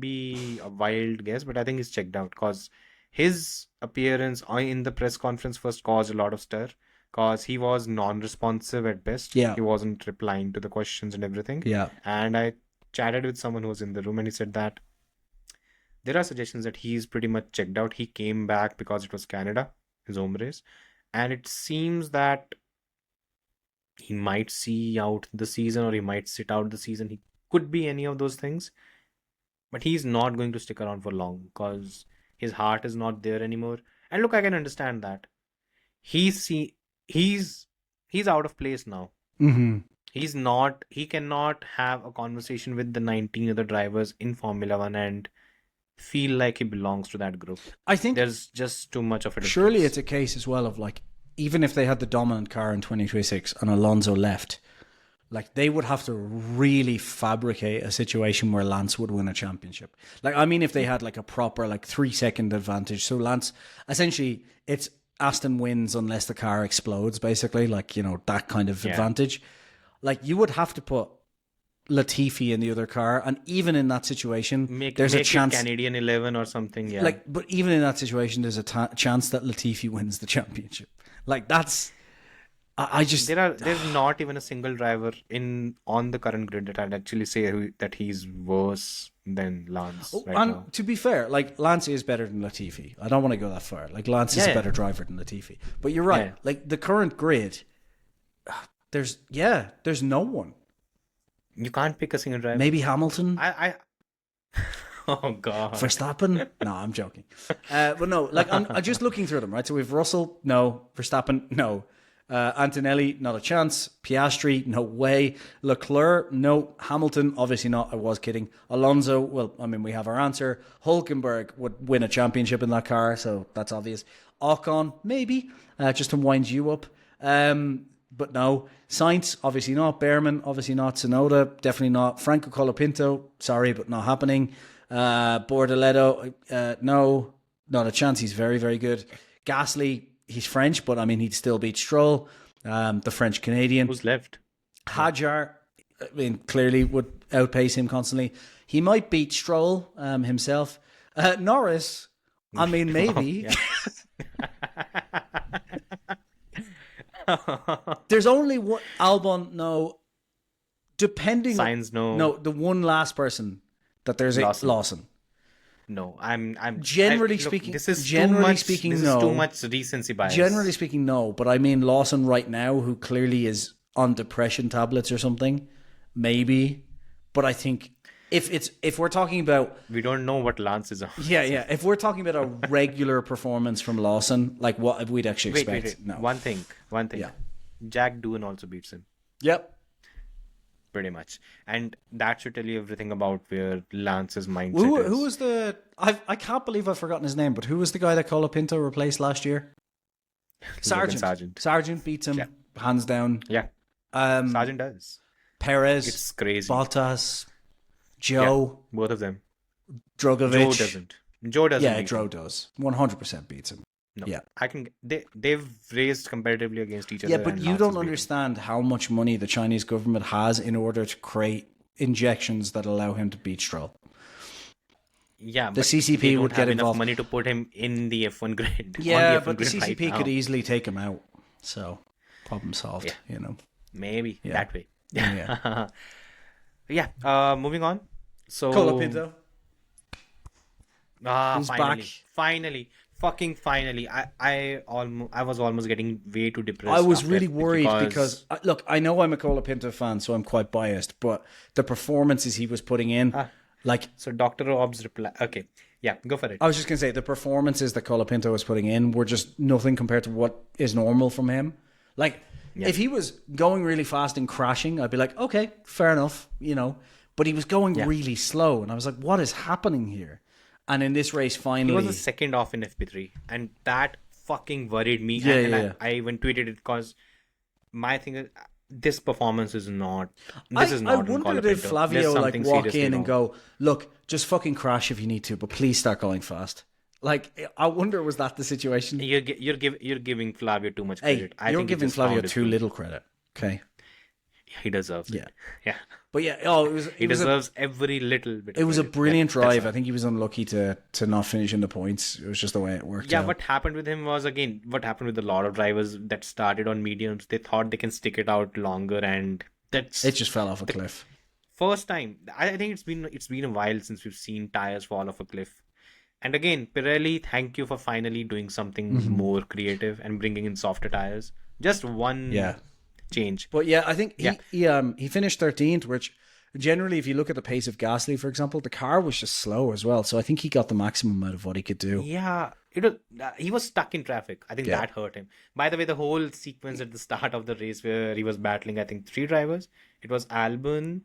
be a wild guess, but I think he's checked out because his appearance in the press conference first caused a lot of stir because he was non-responsive at best. Yeah. He wasn't replying to the questions and everything. Yeah. And I chatted with someone who was in the room and he said that there are suggestions that he's pretty much checked out. He came back because it was Canada, his home race. And it seems that he might see out the season or he might sit out the season. He could be any of those things. But he's not going to stick around for long because his heart is not there anymore. And look, I can understand that. He's out of place now. Mm-hmm. He cannot have a conversation with the 19 other drivers in Formula 1 and feel like he belongs to that group. I think There's just too much of a difference. surely it's a case as well of like, even if they had the dominant car in 2026 and Alonso left, like they would have to really fabricate a situation where Lance would win a championship. Like, I mean, if they had like a proper like 3-second advantage. So Lance, essentially it's Aston wins unless the car explodes, basically, like, you know, that kind of advantage. Like you would have to put Latifi in the other car, and even in that situation, there's a chance Canadian 11 or something. Yeah. Like, but even in that situation, there's a chance that Latifi wins the championship. Like that's, I just there's not even a single driver on the current grid that I'd actually say that he's worse than Lance right and now. to be fair, like Lance is better than Latifi. I don't want to go that far. Like Lance is a better driver than Latifi. But you're right. Yeah. Like the current grid, there's no one. You can't pick a single driver. Maybe Hamilton. I Oh God. Verstappen? No, I'm joking. But no, like I'm just looking through them, right? So we've Russell, no. Verstappen, no. Antonelli, not a chance. Piastri, no way. Leclerc, no. Hamilton, obviously not. I was kidding. Alonso, well, I mean, we have our answer. Hulkenberg would win a championship in that car, so that's obvious. Ocon, maybe, just to wind you up. But no. Sainz, obviously not. Behrman, obviously not. Tsunoda, definitely not. Franco Colapinto, sorry, but not happening. Bortoleto, no, not a chance. He's very, very good. Gasly, he's French, but I mean, he'd still beat Stroll, the French Canadian. Who's left? Hadjar, I mean, clearly would outpace him constantly. He might beat Stroll himself. Norris, I mean, maybe. There's only one. Albon, no. Depending Sainz, no. No, the one last person that there's Lawson. No, I'm generally speaking. This is generally too speaking, much, no. This is too much recency bias. Generally speaking, no. But I mean Lawson right now, who clearly is on depression tablets or something, maybe. But I think if we're talking about, we don't know what Lance is on. Yeah. If we're talking about a regular performance from Lawson, like what we'd actually expect. Wait. No. One thing. Yeah. Jack Doohan also beats him. Yep. Pretty much, and that should tell you everything about where Lance's mindset is. Who was the? I can't believe I've forgotten his name. But who was the guy that Colapinto replaced last year? Sargent. Sargent beats him hands down. Yeah. Sargent does. Perez. It's crazy. Bottas. Joe. Yeah, both of them. Drogovic. Joe doesn't. Yeah, Joe does. 100% beats him. No, yeah. They've raised comparatively against each other. Yeah, but you don't understand how much money the Chinese government has in order to create injections that allow him to beat Stroll. Yeah, the CCP would get enough involved. Money to put him in the F1 grid. Yeah, but the CCP could easily take him out. So, problem solved. Yeah. You know, maybe that way. Yeah. Yeah. Moving on. So Colapinto. Finally. Fucking finally. I was almost getting way too depressed. I was really worried because look, I know I'm a Colapinto fan, so I'm quite biased, but the performances he was putting in, so Dr. Rob's reply. Okay. Yeah, go for it. I was just going to say the performances that Colapinto was putting in were just nothing compared to what is normal from him. Like, if he was going really fast and crashing, I'd be like, okay, fair enough, you know. But he was going really slow, and I was like, what is happening here? And in this race, finally... He was the second off in FP3, and that fucking worried me. I even tweeted it because my thing is, this performance is not... This is not I wondered if Flavio walk in and go, look, just fucking crash if you need to, but please start going fast. Like, I wonder, was that the situation? You're giving Flavio too much credit. You're giving Flavio too little credit. Okay. He deserves it. Yeah. But he deserves every little bit. It was a brilliant drive. I think he was unlucky to not finish in the points. It was just the way it worked. Yeah, what happened with him was, again, what happened with a lot of drivers that started on mediums. They thought they can stick it out longer, and it just fell off a cliff. First time, I think it's been a while since we've seen tires fall off a cliff. And again, Pirelli, thank you for finally doing something more creative and bringing in softer tires. Just one change. But yeah, I think he finished 13th, which generally, if you look at the pace of Gasly, for example, the car was just slow as well. So I think he got the maximum out of what he could do. Yeah, he was stuck in traffic. I think that hurt him. By the way, the whole sequence at the start of the race where he was battling, I think, 3 drivers. It was Albon,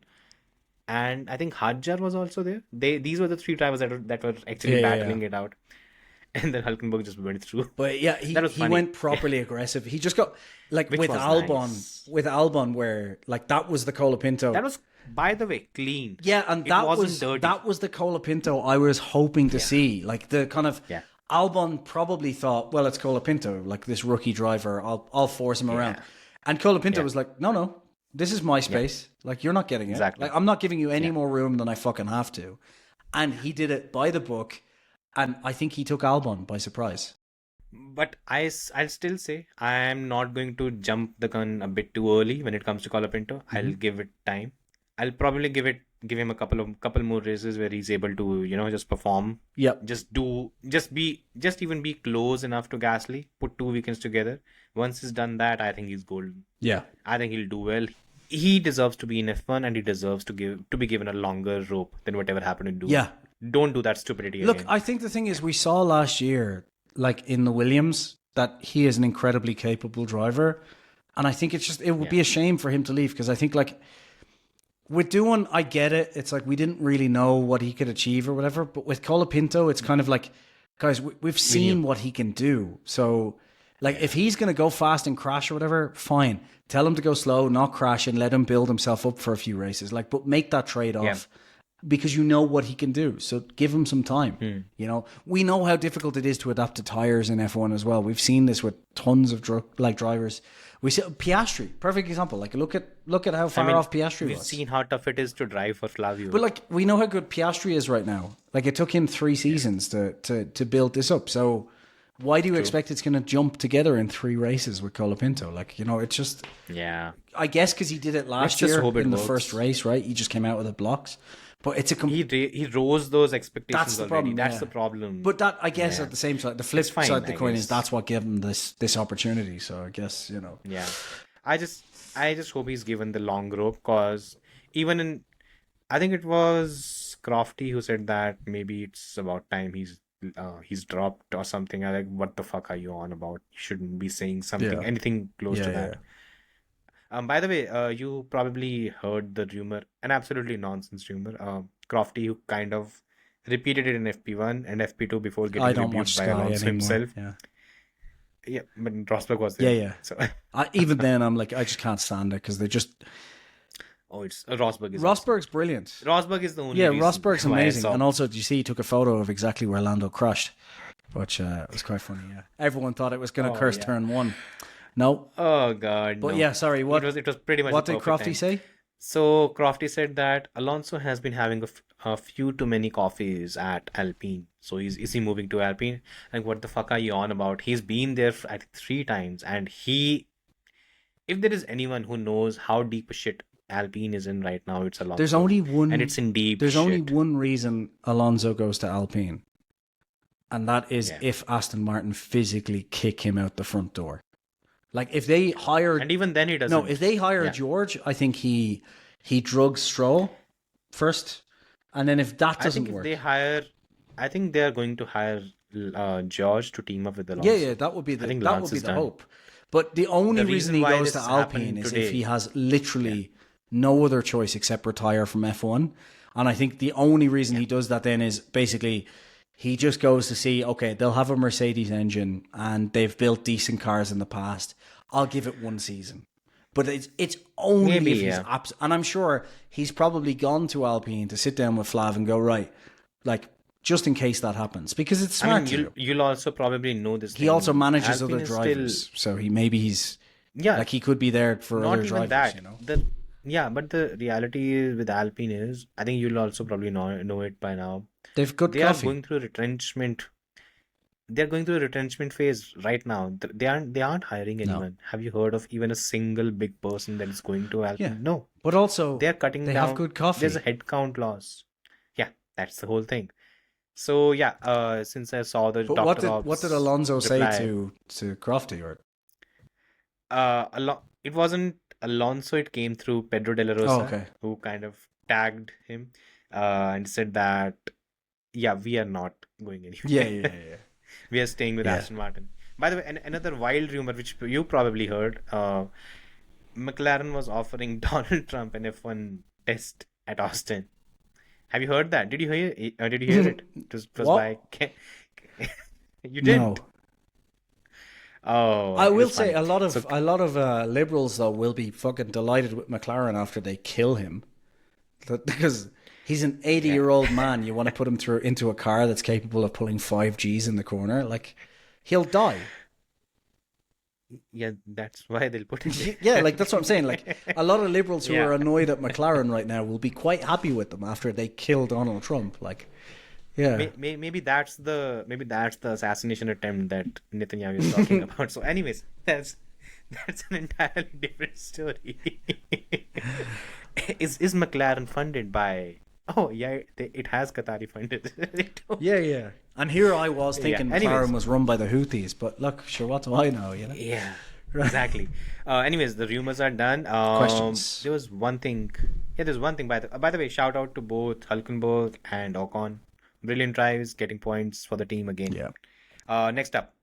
and I think Hadjar was also there. These were the three drivers that were actually Yeah, yeah, battling it out, and then Hulkenberg just went through. But yeah, That was he funny. went properly aggressive. He just got like Which with was Albon, nice. where like that was the Colapinto. That was, by the way, clean. Yeah, and It that wasn't was dirty. that was the Colapinto I was hoping to see. Like the kind of Yeah. Albon probably thought, well, it's Colapinto, like this rookie driver. I'll force him around. And Colapinto was like, no, this is my space. Like you're not getting it. Exactly. Like I'm not giving you any more room than I fucking have to. And he did it by the book, and I think he took Albon by surprise. But I'll still say I am not going to jump the gun a bit too early when it comes to Colapinto. I'll give it time. I'll probably give him a couple more races where he's able to, just perform. Yep. Just even be close enough to Gasly. Put 2 weekends together. Once he's done that, I think he's golden. Yeah. I think he'll do well. He deserves to be in F1, and he deserves to be given a longer rope than whatever happened to do. Yeah. Don't do that stupidity Look, again. I think the thing is we saw last year, like in the Williams, that he is an incredibly capable driver. And I think it would be a shame for him to leave, because I think like with Doohan, I get it. It's like we didn't really know what he could achieve or whatever. But with Colapinto, it's kind of like, guys, we've seen what he can do. So like if he's going to go fast and crash or whatever, fine. Tell him to go slow, not crash, and let him build himself up for a few races. Like, but make that trade-off. Because you know what he can do. So give him some time. We know how difficult it is to adapt to tires in F1 as well. We've seen this with tons of drivers. We see Piastri, perfect example. Like look at how far off Piastri We've was. seen how tough it is to drive for Flavio. But like we know how good Piastri is right now. Like it took him 3 seasons to build this up. So why do you expect it's going to jump together in 3 races with Colapinto? Like, it's just... Yeah. I guess because he did it last just year hope it in the works. first race, right? He just came out with the blocks. But it's a... He rose those expectations That's the already. problem, That's yeah. the problem. But that, I guess, at the same side, the flip It's fine, side of the I coin guess. is that's what gave him this opportunity. So I guess, Yeah. I just hope he's given the long rope, because I think it was Crofty who said that maybe it's about time he's dropped or something. I'm like, what the fuck are you on about? You shouldn't be saying something, anything close to that. By the way, you probably heard the rumor, an absolutely nonsense rumor. Crofty, who kind of repeated it in FP1 and FP2 before getting I don't rebuked watch by Sky Alonso anymore. himself. Yeah. Yeah, but Rosberg was there. Yeah. So, Even then, I'm like, I just can't stand it because they just... it's Rosberg is Rosberg's brilliant. Rosberg is the only Yeah, reason Rosberg's why I amazing. saw- And also, did you see he took a photo of exactly where Lando crushed? Which was quite funny, yeah. Everyone thought it was going to curse turn 1. No. Oh god. But no. yeah, sorry. What It was pretty much. what the did perfect Crofty time. say? So Crofty said that Alonso has been having a few too many coffees at Alpine. So is he moving to Alpine? Like, what the fuck are you on about? He's been there I think 3 times, and if there is anyone who knows how deep a shit Alpine is in right now, it's Alonso. There's only one... and it's in deep There's shit. only one reason Alonso goes to Alpine. And that is if Aston Martin physically kick him out the front door. Like, if they hire... And even then he doesn't. No, if they hire George, I think he drugs Stroll first. And then if that I doesn't think if work... they hire... I think they are going to hire George to team up with Alonso. Yeah, that would be the, I think that Lance would be is the done. hope. But the only The reason reason he why goes to this Alpine happened is today- if he has literally no other choice except retire from F1. And I think the only reason he does that then is basically he just goes to see, okay, they'll have a Mercedes engine and they've built decent cars in the past. I'll give it 1 season. But it's only Maybe, if he's and I'm sure he's probably gone to Alpine to sit down with Flav and go, right, like, just in case that happens. Because it's smart I to mean, do. you'll also probably know this. He also manages Alpine other is drivers. So he's Yeah, like he could be there for not other even drivers, that. But the reality is with Alpine is, I think you'll also probably know it by now. They've good They coffee. are going through retrenchment. They're going through a retrenchment phase right now. They aren't hiring anyone. Have you heard of even a single big person that is going to Alpine? Yeah. No. But also, They're cutting they down. have good coffee. There's a headcount loss. Yeah, that's the whole thing. So yeah, since I saw the But Dr. what did Alonso say reply, to Crofty? Or it wasn't Alonso, it came through Pedro de la Rosa, who kind of tagged him and said that, yeah, we are not going anywhere. Yeah. We are staying with Aston Martin. By the way, another wild rumor, which you probably heard, McLaren was offering Donald Trump an F1 test at Austin. Have you heard that? Did you hear it? Did you hear it? It was What? by you didn't. No. Oh, I it will was say funny. a lot of liberals though will be fucking delighted with McLaren after they kill him, because he's an 80-year-old man. You want to put him through into a car that's capable of pulling 5 Gs in the corner, like he'll die. Yeah, that's why they'll put it. Yeah, like that's what I'm saying. Like a lot of liberals who Yeah. are annoyed at McLaren right now will be quite happy with them after they kill Donald Trump. Like, yeah, Maybe that's the assassination attempt that Netanyahu is talking about. So, anyways, that's an entirely different story. Is McLaren funded by? Oh yeah, it has Qatari funded. yeah. And here I was thinking anyways. McLaren was run by the Houthis, but look, sure, what do I know? You know. Yeah, exactly. Anyways, the rumors are done. Questions? There was one thing. Yeah, there's one thing. By the way, shout out to both Hulkenberg and Ocon. Brilliant drives, getting points for the team again. Yeah. Next up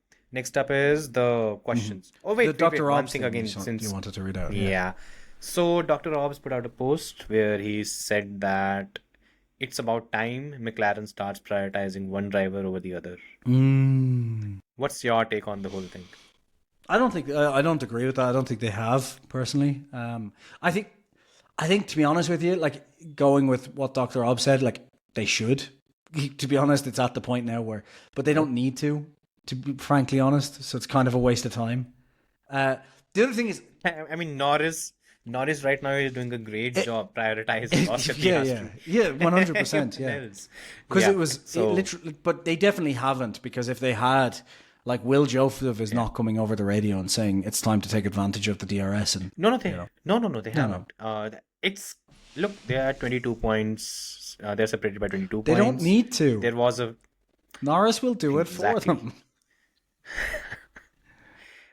is the questions. Oh wait, The Dr. one Obbs thing again. Since you wanted to read out. yeah. So Dr. Obbs put out a post where he said that it's about time McLaren starts prioritizing one driver over the other. What's your take on the whole thing? I don't think I don't agree with that. I don't think they have personally. I think to be honest with you, like going with what Dr. Obb said, like they should. To be honest, it's at the point now where, but they don't need to be frankly honest. So it's kind of a waste of time. The other thing is, I mean, Norris right now is doing a great job prioritizing Oscar Piastri. yeah, 100%, yeah. Else. Because Yeah, it was so- literally, but they definitely haven't. Because if they had, like, Will Joseph is not coming over the radio and saying it's time to take advantage of the DRS, and No, they haven't. It's look, they are 22 points. They're separated by 22 they points. don't need to. There was a Norris will do it for Exactly. them.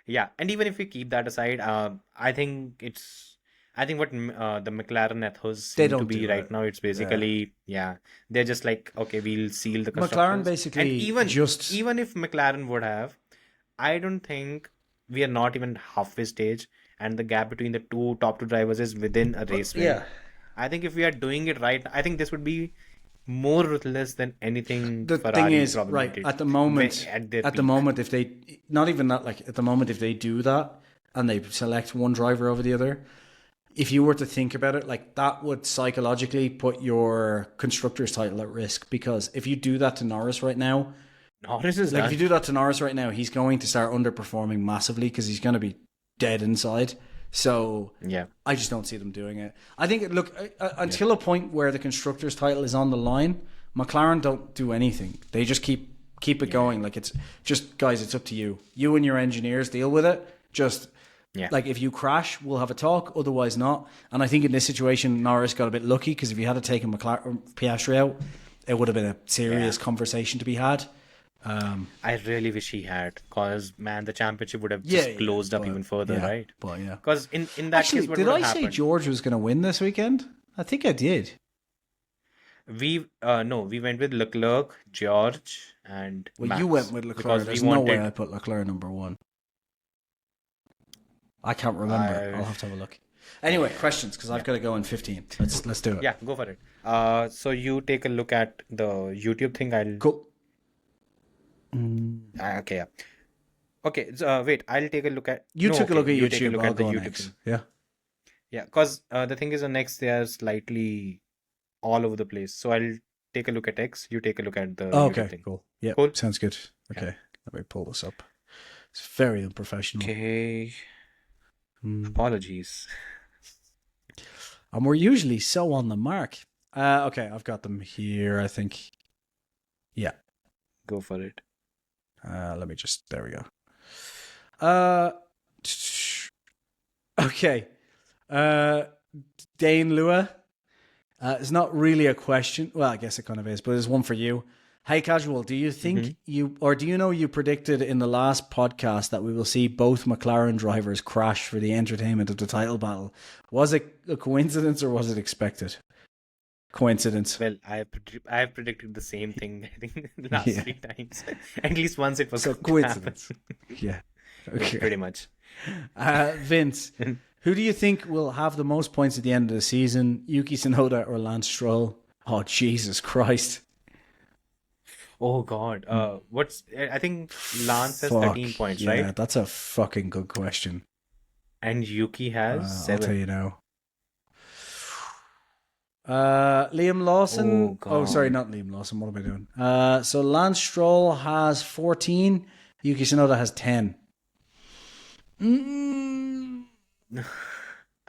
yeah, and even if we keep that aside, I think what the McLaren ethos They seem to don't be do right it. now, it's basically they're just like, okay, we'll seal the constructors. McLaren basically and even just- even if McLaren would have, I don't think we are not even halfway stage, and the gap between the top two drivers is within a race win. Yeah. I think if we are doing it right, I think this would be more ruthless than anything The Ferrari thing is, probably right did at the moment, their at the peak. moment, if they not even that, like at the moment, if they do that and they select one driver over the other, if you were to think about it, like that would psychologically put your constructors title at risk. Because if you do that to Norris right now, Norris is like if done. you do that to Norris right now, he's going to start underperforming massively because he's going to be dead inside. So Yeah. I just don't see them doing it. I think, look, until a point where the constructors' title is on the line, McLaren don't do anything. They just keep it going. Like it's just, guys, it's up to you. You and your engineers deal with it. Just like if you crash, we'll have a talk. Otherwise, not. And I think in this situation, Norris got a bit lucky because if he had taken Piastri out, it would have been a serious conversation to be had. I really wish he had, because man, the championship would have just closed up even further, right? But yeah. Because in that Actually, case, what did would I have say happened? George was going to win this weekend? I think I did. We went with Leclerc, George, and Well, Max, you went with Leclerc. because There's we no wanted. way I put Leclerc number one. I can't remember. I'll have to have a look. Anyway, questions, because I've got to go in 15. Let's do it. Yeah, go for it. So you take a look at the YouTube thing. I'll Cool. okay, yeah. Okay, so, wait. I'll take a look at. You no, took a okay, look at you take a YouTube. look I'll at the go YouTube next. thing. Yeah. Yeah, because the thing is, the next they are slightly all over the place. So I'll take a look at X. You take a look at the Oh, YouTube okay. thing. Cool. Yeah. Cool. Sounds good. Okay. Let me pull this up. It's very unprofessional. Okay. Apologies. And we're usually so on the mark. Okay, I've got them here, I think. Yeah. Go for it. Let me just, there we go. Okay. Dane Lua. It's not really a question. Well, I guess it kind of is, but there's one for you. Hey, Casual, do you think you predicted in the last podcast that we will see both McLaren drivers crash for the entertainment of the title battle? Was it a coincidence or was it expected? Coincidence. Well, I have predicted the same thing, I think, the last 3 times. At least once it was So going to happen. coincidence. Yeah. Yeah, Okay. pretty much. Vince, Who do you think will have the most points at the end of the season? Yuki Tsunoda or Lance Stroll? Oh, Jesus Christ. Oh God. I think Lance has Fuck, 13 points, yeah, right? that's a fucking good question. And Yuki has I'll tell 7. you now. Liam Lawson. Oh Sorry, God. not Liam Lawson. What am I doing? So Lance Stroll has 14. Yuki Tsunoda has 10.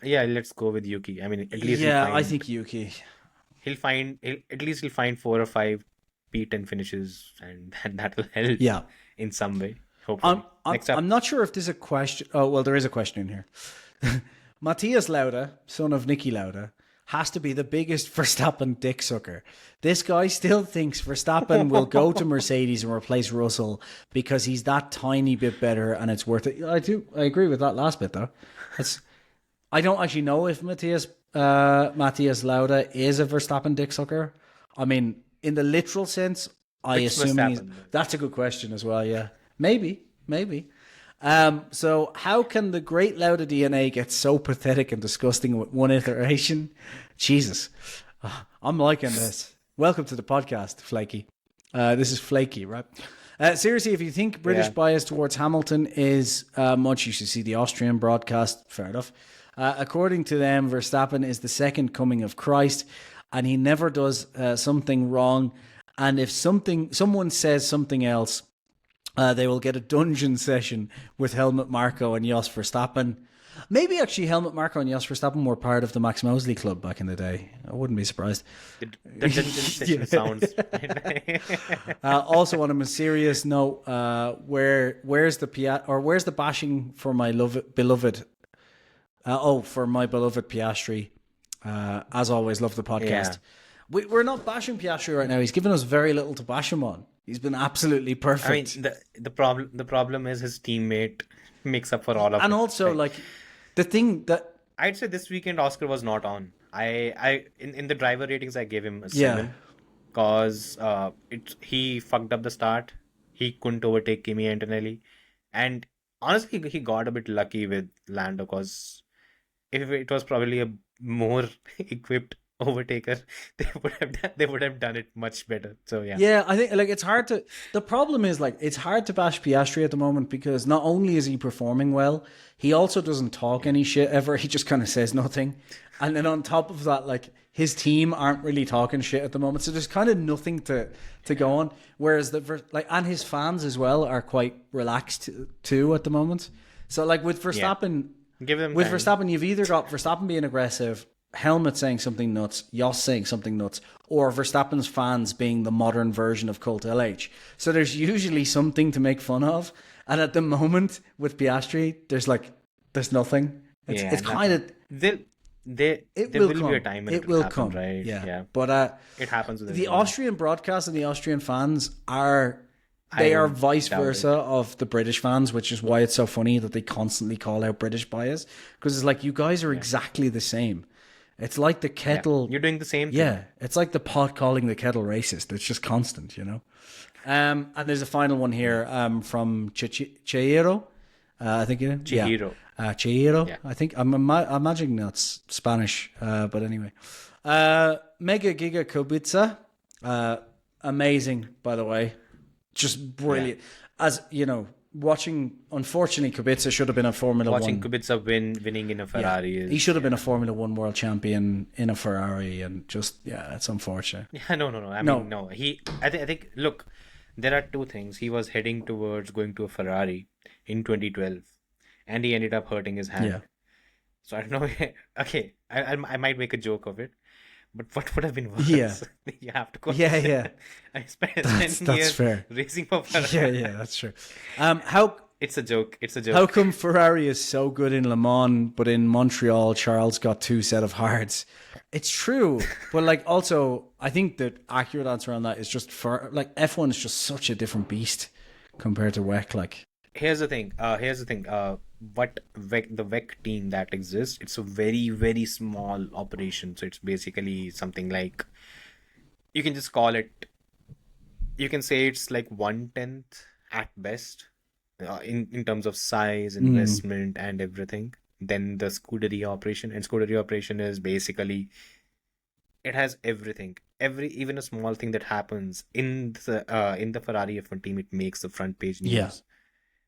Yeah, let's go with Yuki. I mean, at least Yeah, I think Yuki. he'll find 4 or 5 P10 finishes, and that will help Yeah. in some way. Hopefully. Next up. I'm not sure if there's a question. Oh, well, there is a question in here. Matthias Lauda, son of Niki Lauda, has to be the biggest Verstappen dick sucker. This guy still thinks Verstappen will go to Mercedes and replace Russell because he's that tiny bit better and it's worth it. I agree with that last bit though. I don't actually know if Matthias Lauda is a Verstappen dick sucker. I mean, in the literal sense, I It's assume Verstappen, though. that's a good question as well. Yeah, maybe. So how can the great Lauda DNA get so pathetic and disgusting with one iteration? Jesus, I'm liking this. Welcome to the podcast, Flaky. This is Flaky, right? Seriously, if you think British bias towards Hamilton is much, you should see the Austrian broadcast. Fair enough. According to them, Verstappen is the second coming of Christ, and he never does something wrong. And if someone says something else, they will get a dungeon session with Helmut Marko and Jos Verstappen. Maybe actually Helmut Marko and Jos Verstappen were part of the Max Mosley Club back in the day. I wouldn't be surprised. The dungeon session sounds. Also, on a serious note, where's the bashing for my beloved? For my beloved Piastri. As always, love the podcast. Yeah. We're not bashing Piastri right now. He's given us very little to bash him on. He's been absolutely perfect. I mean, the problem is his teammate makes up for all of it. And also, right? like, the thing that... I'd say this weekend Oscar was not on. In the driver ratings I gave him a 7 because he fucked up the start. He couldn't overtake Kimi Antonelli, and honestly he got a bit lucky with Lando because if it was probably a more equipped overtaker, they would have done it much better. So yeah, I think like it's hard to. The problem is like it's hard to bash Piastri at the moment because not only is he performing well, he also doesn't talk any shit ever. He just kind of says nothing, and then on top of that, like his team aren't really talking shit at the moment. So there's kind of nothing to go on. Whereas and his fans as well are quite relaxed too at the moment. So like with Verstappen, give them with time. Verstappen, you've either got Verstappen being aggressive, Helmut saying something nuts, Jos saying something nuts, or Verstappen's fans being the modern version of Cult LH. So there's usually something to make fun of. And at the moment with Piastri, there's nothing. It's kind of... There will be a time when it will happen, right? Yeah. But it happens with the everyone. Austrian broadcast and the Austrian fans are vice versa of the British fans, which is why it's so funny that they constantly call out British bias, because it's like you guys are exactly the same. It's like the kettle. You're doing the same thing. Yeah, it's like the pot calling the kettle racist. It's just constant, you know. And there's a final one here from Chihiro. I think you know. Chihiro. Yeah. Chihiro. Yeah. I think I'm imagining that's Spanish. But anyway, Mega Giga Kubica, amazing by the way, just brilliant. As you know, unfortunately, Kubica should have been a Formula One. Watching Kubica winning in a Ferrari is... He should have been a Formula One world champion in a Ferrari, and it's unfortunate. Yeah, no. I mean, no. I think. Look, there are two things. He was heading towards going to a Ferrari in 2012, and he ended up hurting his hand. Yeah. So I don't know. Okay, I might make a joke of it, but what would have been worse? Yeah. You have to go. Yeah. I spent 10 That's years fair. racing for Ferrari. Yeah, that's true. How It's a joke. How come Ferrari is so good in Le Mans, but in Montreal, Charles got 2 set of hards? It's true, but like also, I think the accurate answer on that is just F1 is just such a different beast compared to WEC. Like, Here's the thing. What the WEC team that exists, it's a very, very small operation. So it's basically something like, you can just call it, you can say it's like 1/10 at best in terms of size, investment, and everything. then the Scuderia operation. And Scuderia operation is basically, it has everything. Even a small thing that happens in the Ferrari F1 team, it makes the front page news. Yeah.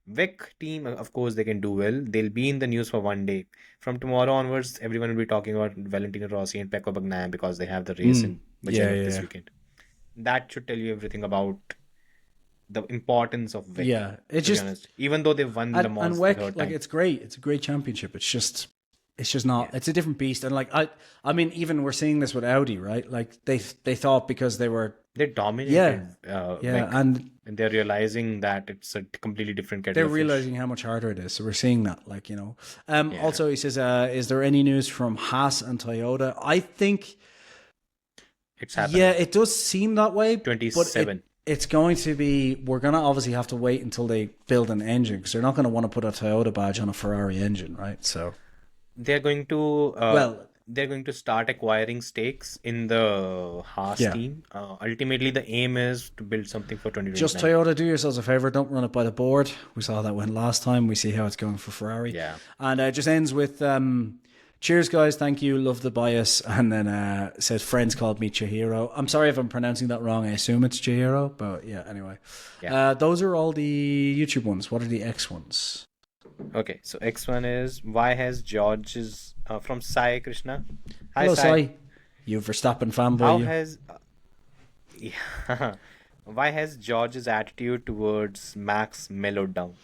Vic team, of course, they can do well. They'll be in the news for one day. From tomorrow onwards, everyone will be talking about Valentino Rossi and Pecco Bagnaia because they have the race in Magellan this weekend. That should tell you everything about the importance of Vic. Yeah, it's to be just honest. Even though they've won Le Mans and the WEC, third like time. it's great. It's a great championship. It's just not. It's a different beast. And like I mean, even we're seeing this with Audi, right? Like they thought because they dominated. Vic, and they're realizing that it's a completely different kettle they're of fish. realizing how much harder it is. So we're seeing that, like, you know. Also, he says, is there any news from Haas and Toyota? I think it's happening. Yeah, it does seem that way. 27. But it's going to be. We're going to obviously have to wait until they build an engine because they're not going to want to put a Toyota badge on a Ferrari engine, right? So they're going to they're going to start acquiring stakes in the Haas team. Ultimately, the aim is to build something for 2029. Just Toyota, do yourselves a favor. Don't run it by the board. We saw that win last time. We see how it's going for Ferrari. Yeah. And it just ends with, cheers, guys. Thank you. Love the bias. And then says, friends called me Chihiro. I'm sorry if I'm pronouncing that wrong. I assume it's Chihiro. But yeah, anyway. Yeah. Those are all the YouTube ones. What are the X ones? Okay, so X1 is why has George's from Sai Krishna. Hi, Hello, Sai. You Verstappen fanboy. How you. has why has George's attitude towards Max mellowed down?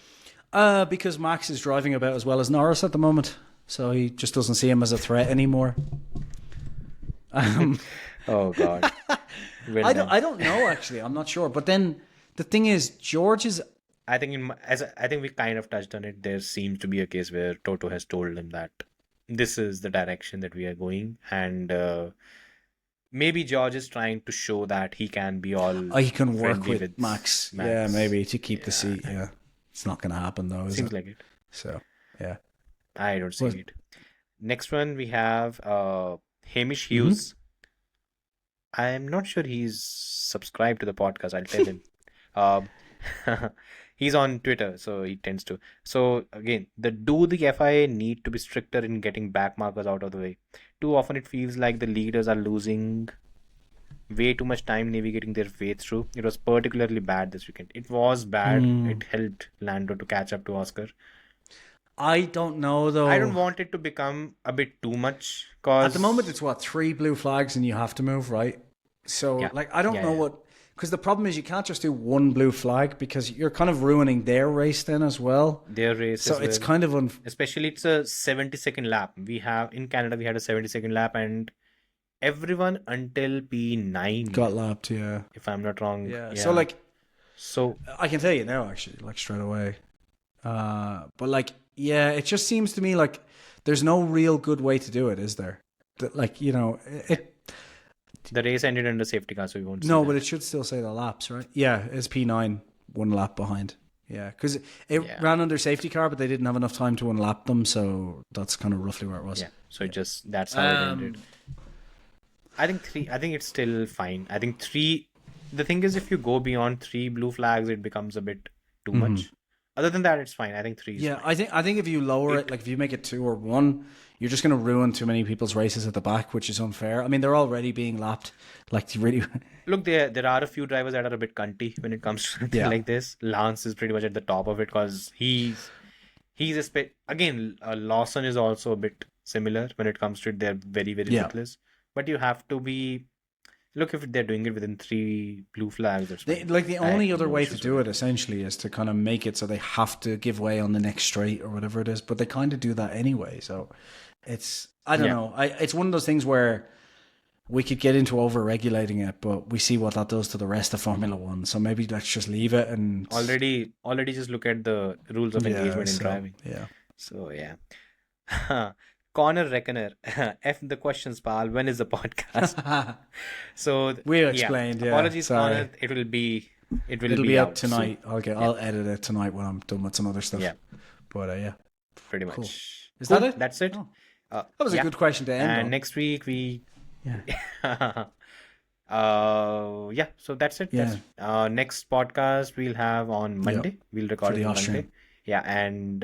Because Max is driving about as well as Norris at the moment, so he just doesn't see him as a threat anymore. Oh God. I don't know actually. I'm not sure. But then the thing is, George is. I think I think we kind of touched on it. There seems to be a case where Toto has told him that this is the direction that we are going, and maybe George is trying to show that he can be all. He can work friendly with Max. Yeah, maybe to keep the seat. Yeah, it's not going to happen though. Seems like it. So yeah, I don't see it. Next one we have Hamish Hughes. I'm not sure he's subscribed to the podcast. I'll tell him. He's on Twitter, so he tends to. So again, do the FIA need to be stricter in getting back markers out of the way? Too often it feels like the leaders are losing way too much time navigating their way through. It was particularly bad this weekend. It was bad. It helped Lando to catch up to Oscar. I don't know though. I don't want it to become a bit too much. Cause at the moment it's 3 blue flags and you have to move, right? So I don't know what. Because the problem is you can't just do 1 blue flag because you're kind of ruining their race then as well. Their race. So it's kind of especially it's a 70-second lap. We have in Canada we had a 70-second lap and everyone until P9 got lapped. Yeah, if I'm not wrong. Yeah. So I can tell you now actually, like straight away. But like it just seems to me like there's no real good way to do it, is there? Like it. The race ended under safety car, so we won't see No, but it should still say the laps, right? Yeah, it's P9, 1 lap behind. Yeah, because it ran under safety car, but they didn't have enough time to unlap them, so that's kind of roughly where it was. Yeah, so that's how it ended. I think it's still fine. I think 3. The thing is, if you go beyond 3 blue flags, it becomes a bit too much. Other than that, it's fine. I think 3 is fine. I think if you lower it, like if you make it 2 or 1, you're just going to ruin too many people's races at the back, which is unfair. I mean, they're already being lapped. Like, really. Look, there are a few drivers that are a bit cunty when it comes to something like this. Lance is pretty much at the top of it because he's again, Lawson is also a bit similar when it comes to it. They're very, very ruthless. But you have to be. Look, if they're doing it within 3 blue flags, that's fine. The only other way to do it essentially is to kind of make it so they have to give way on the next straight or whatever it is. But they kind of do that anyway. So it's, I don't know. It's one of those things where we could get into over regulating it, but we see what that does to the rest of Formula One. So maybe let's just leave it and already just look at the rules of engagement in driving. Yeah. So Connor Reckoner, F the questions, pal. When is the podcast? So we explained. Yeah. Apologies, Sorry. Connor. It'll be out tonight. Soon. I'll edit it tonight when I'm done with some other stuff. Yeah. But pretty much. Cool. Is that it? That's it. Oh. That was a good question to end on. Next week we. Yeah. So that's it. Yeah. Next podcast we'll have on Monday. We'll record it on Monday. Yeah, and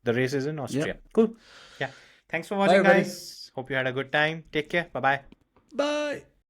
The race is in Austria. Cool. Yeah. Thanks for watching, everybody. guys. Hope you had a good time. Take care. Bye bye. Bye.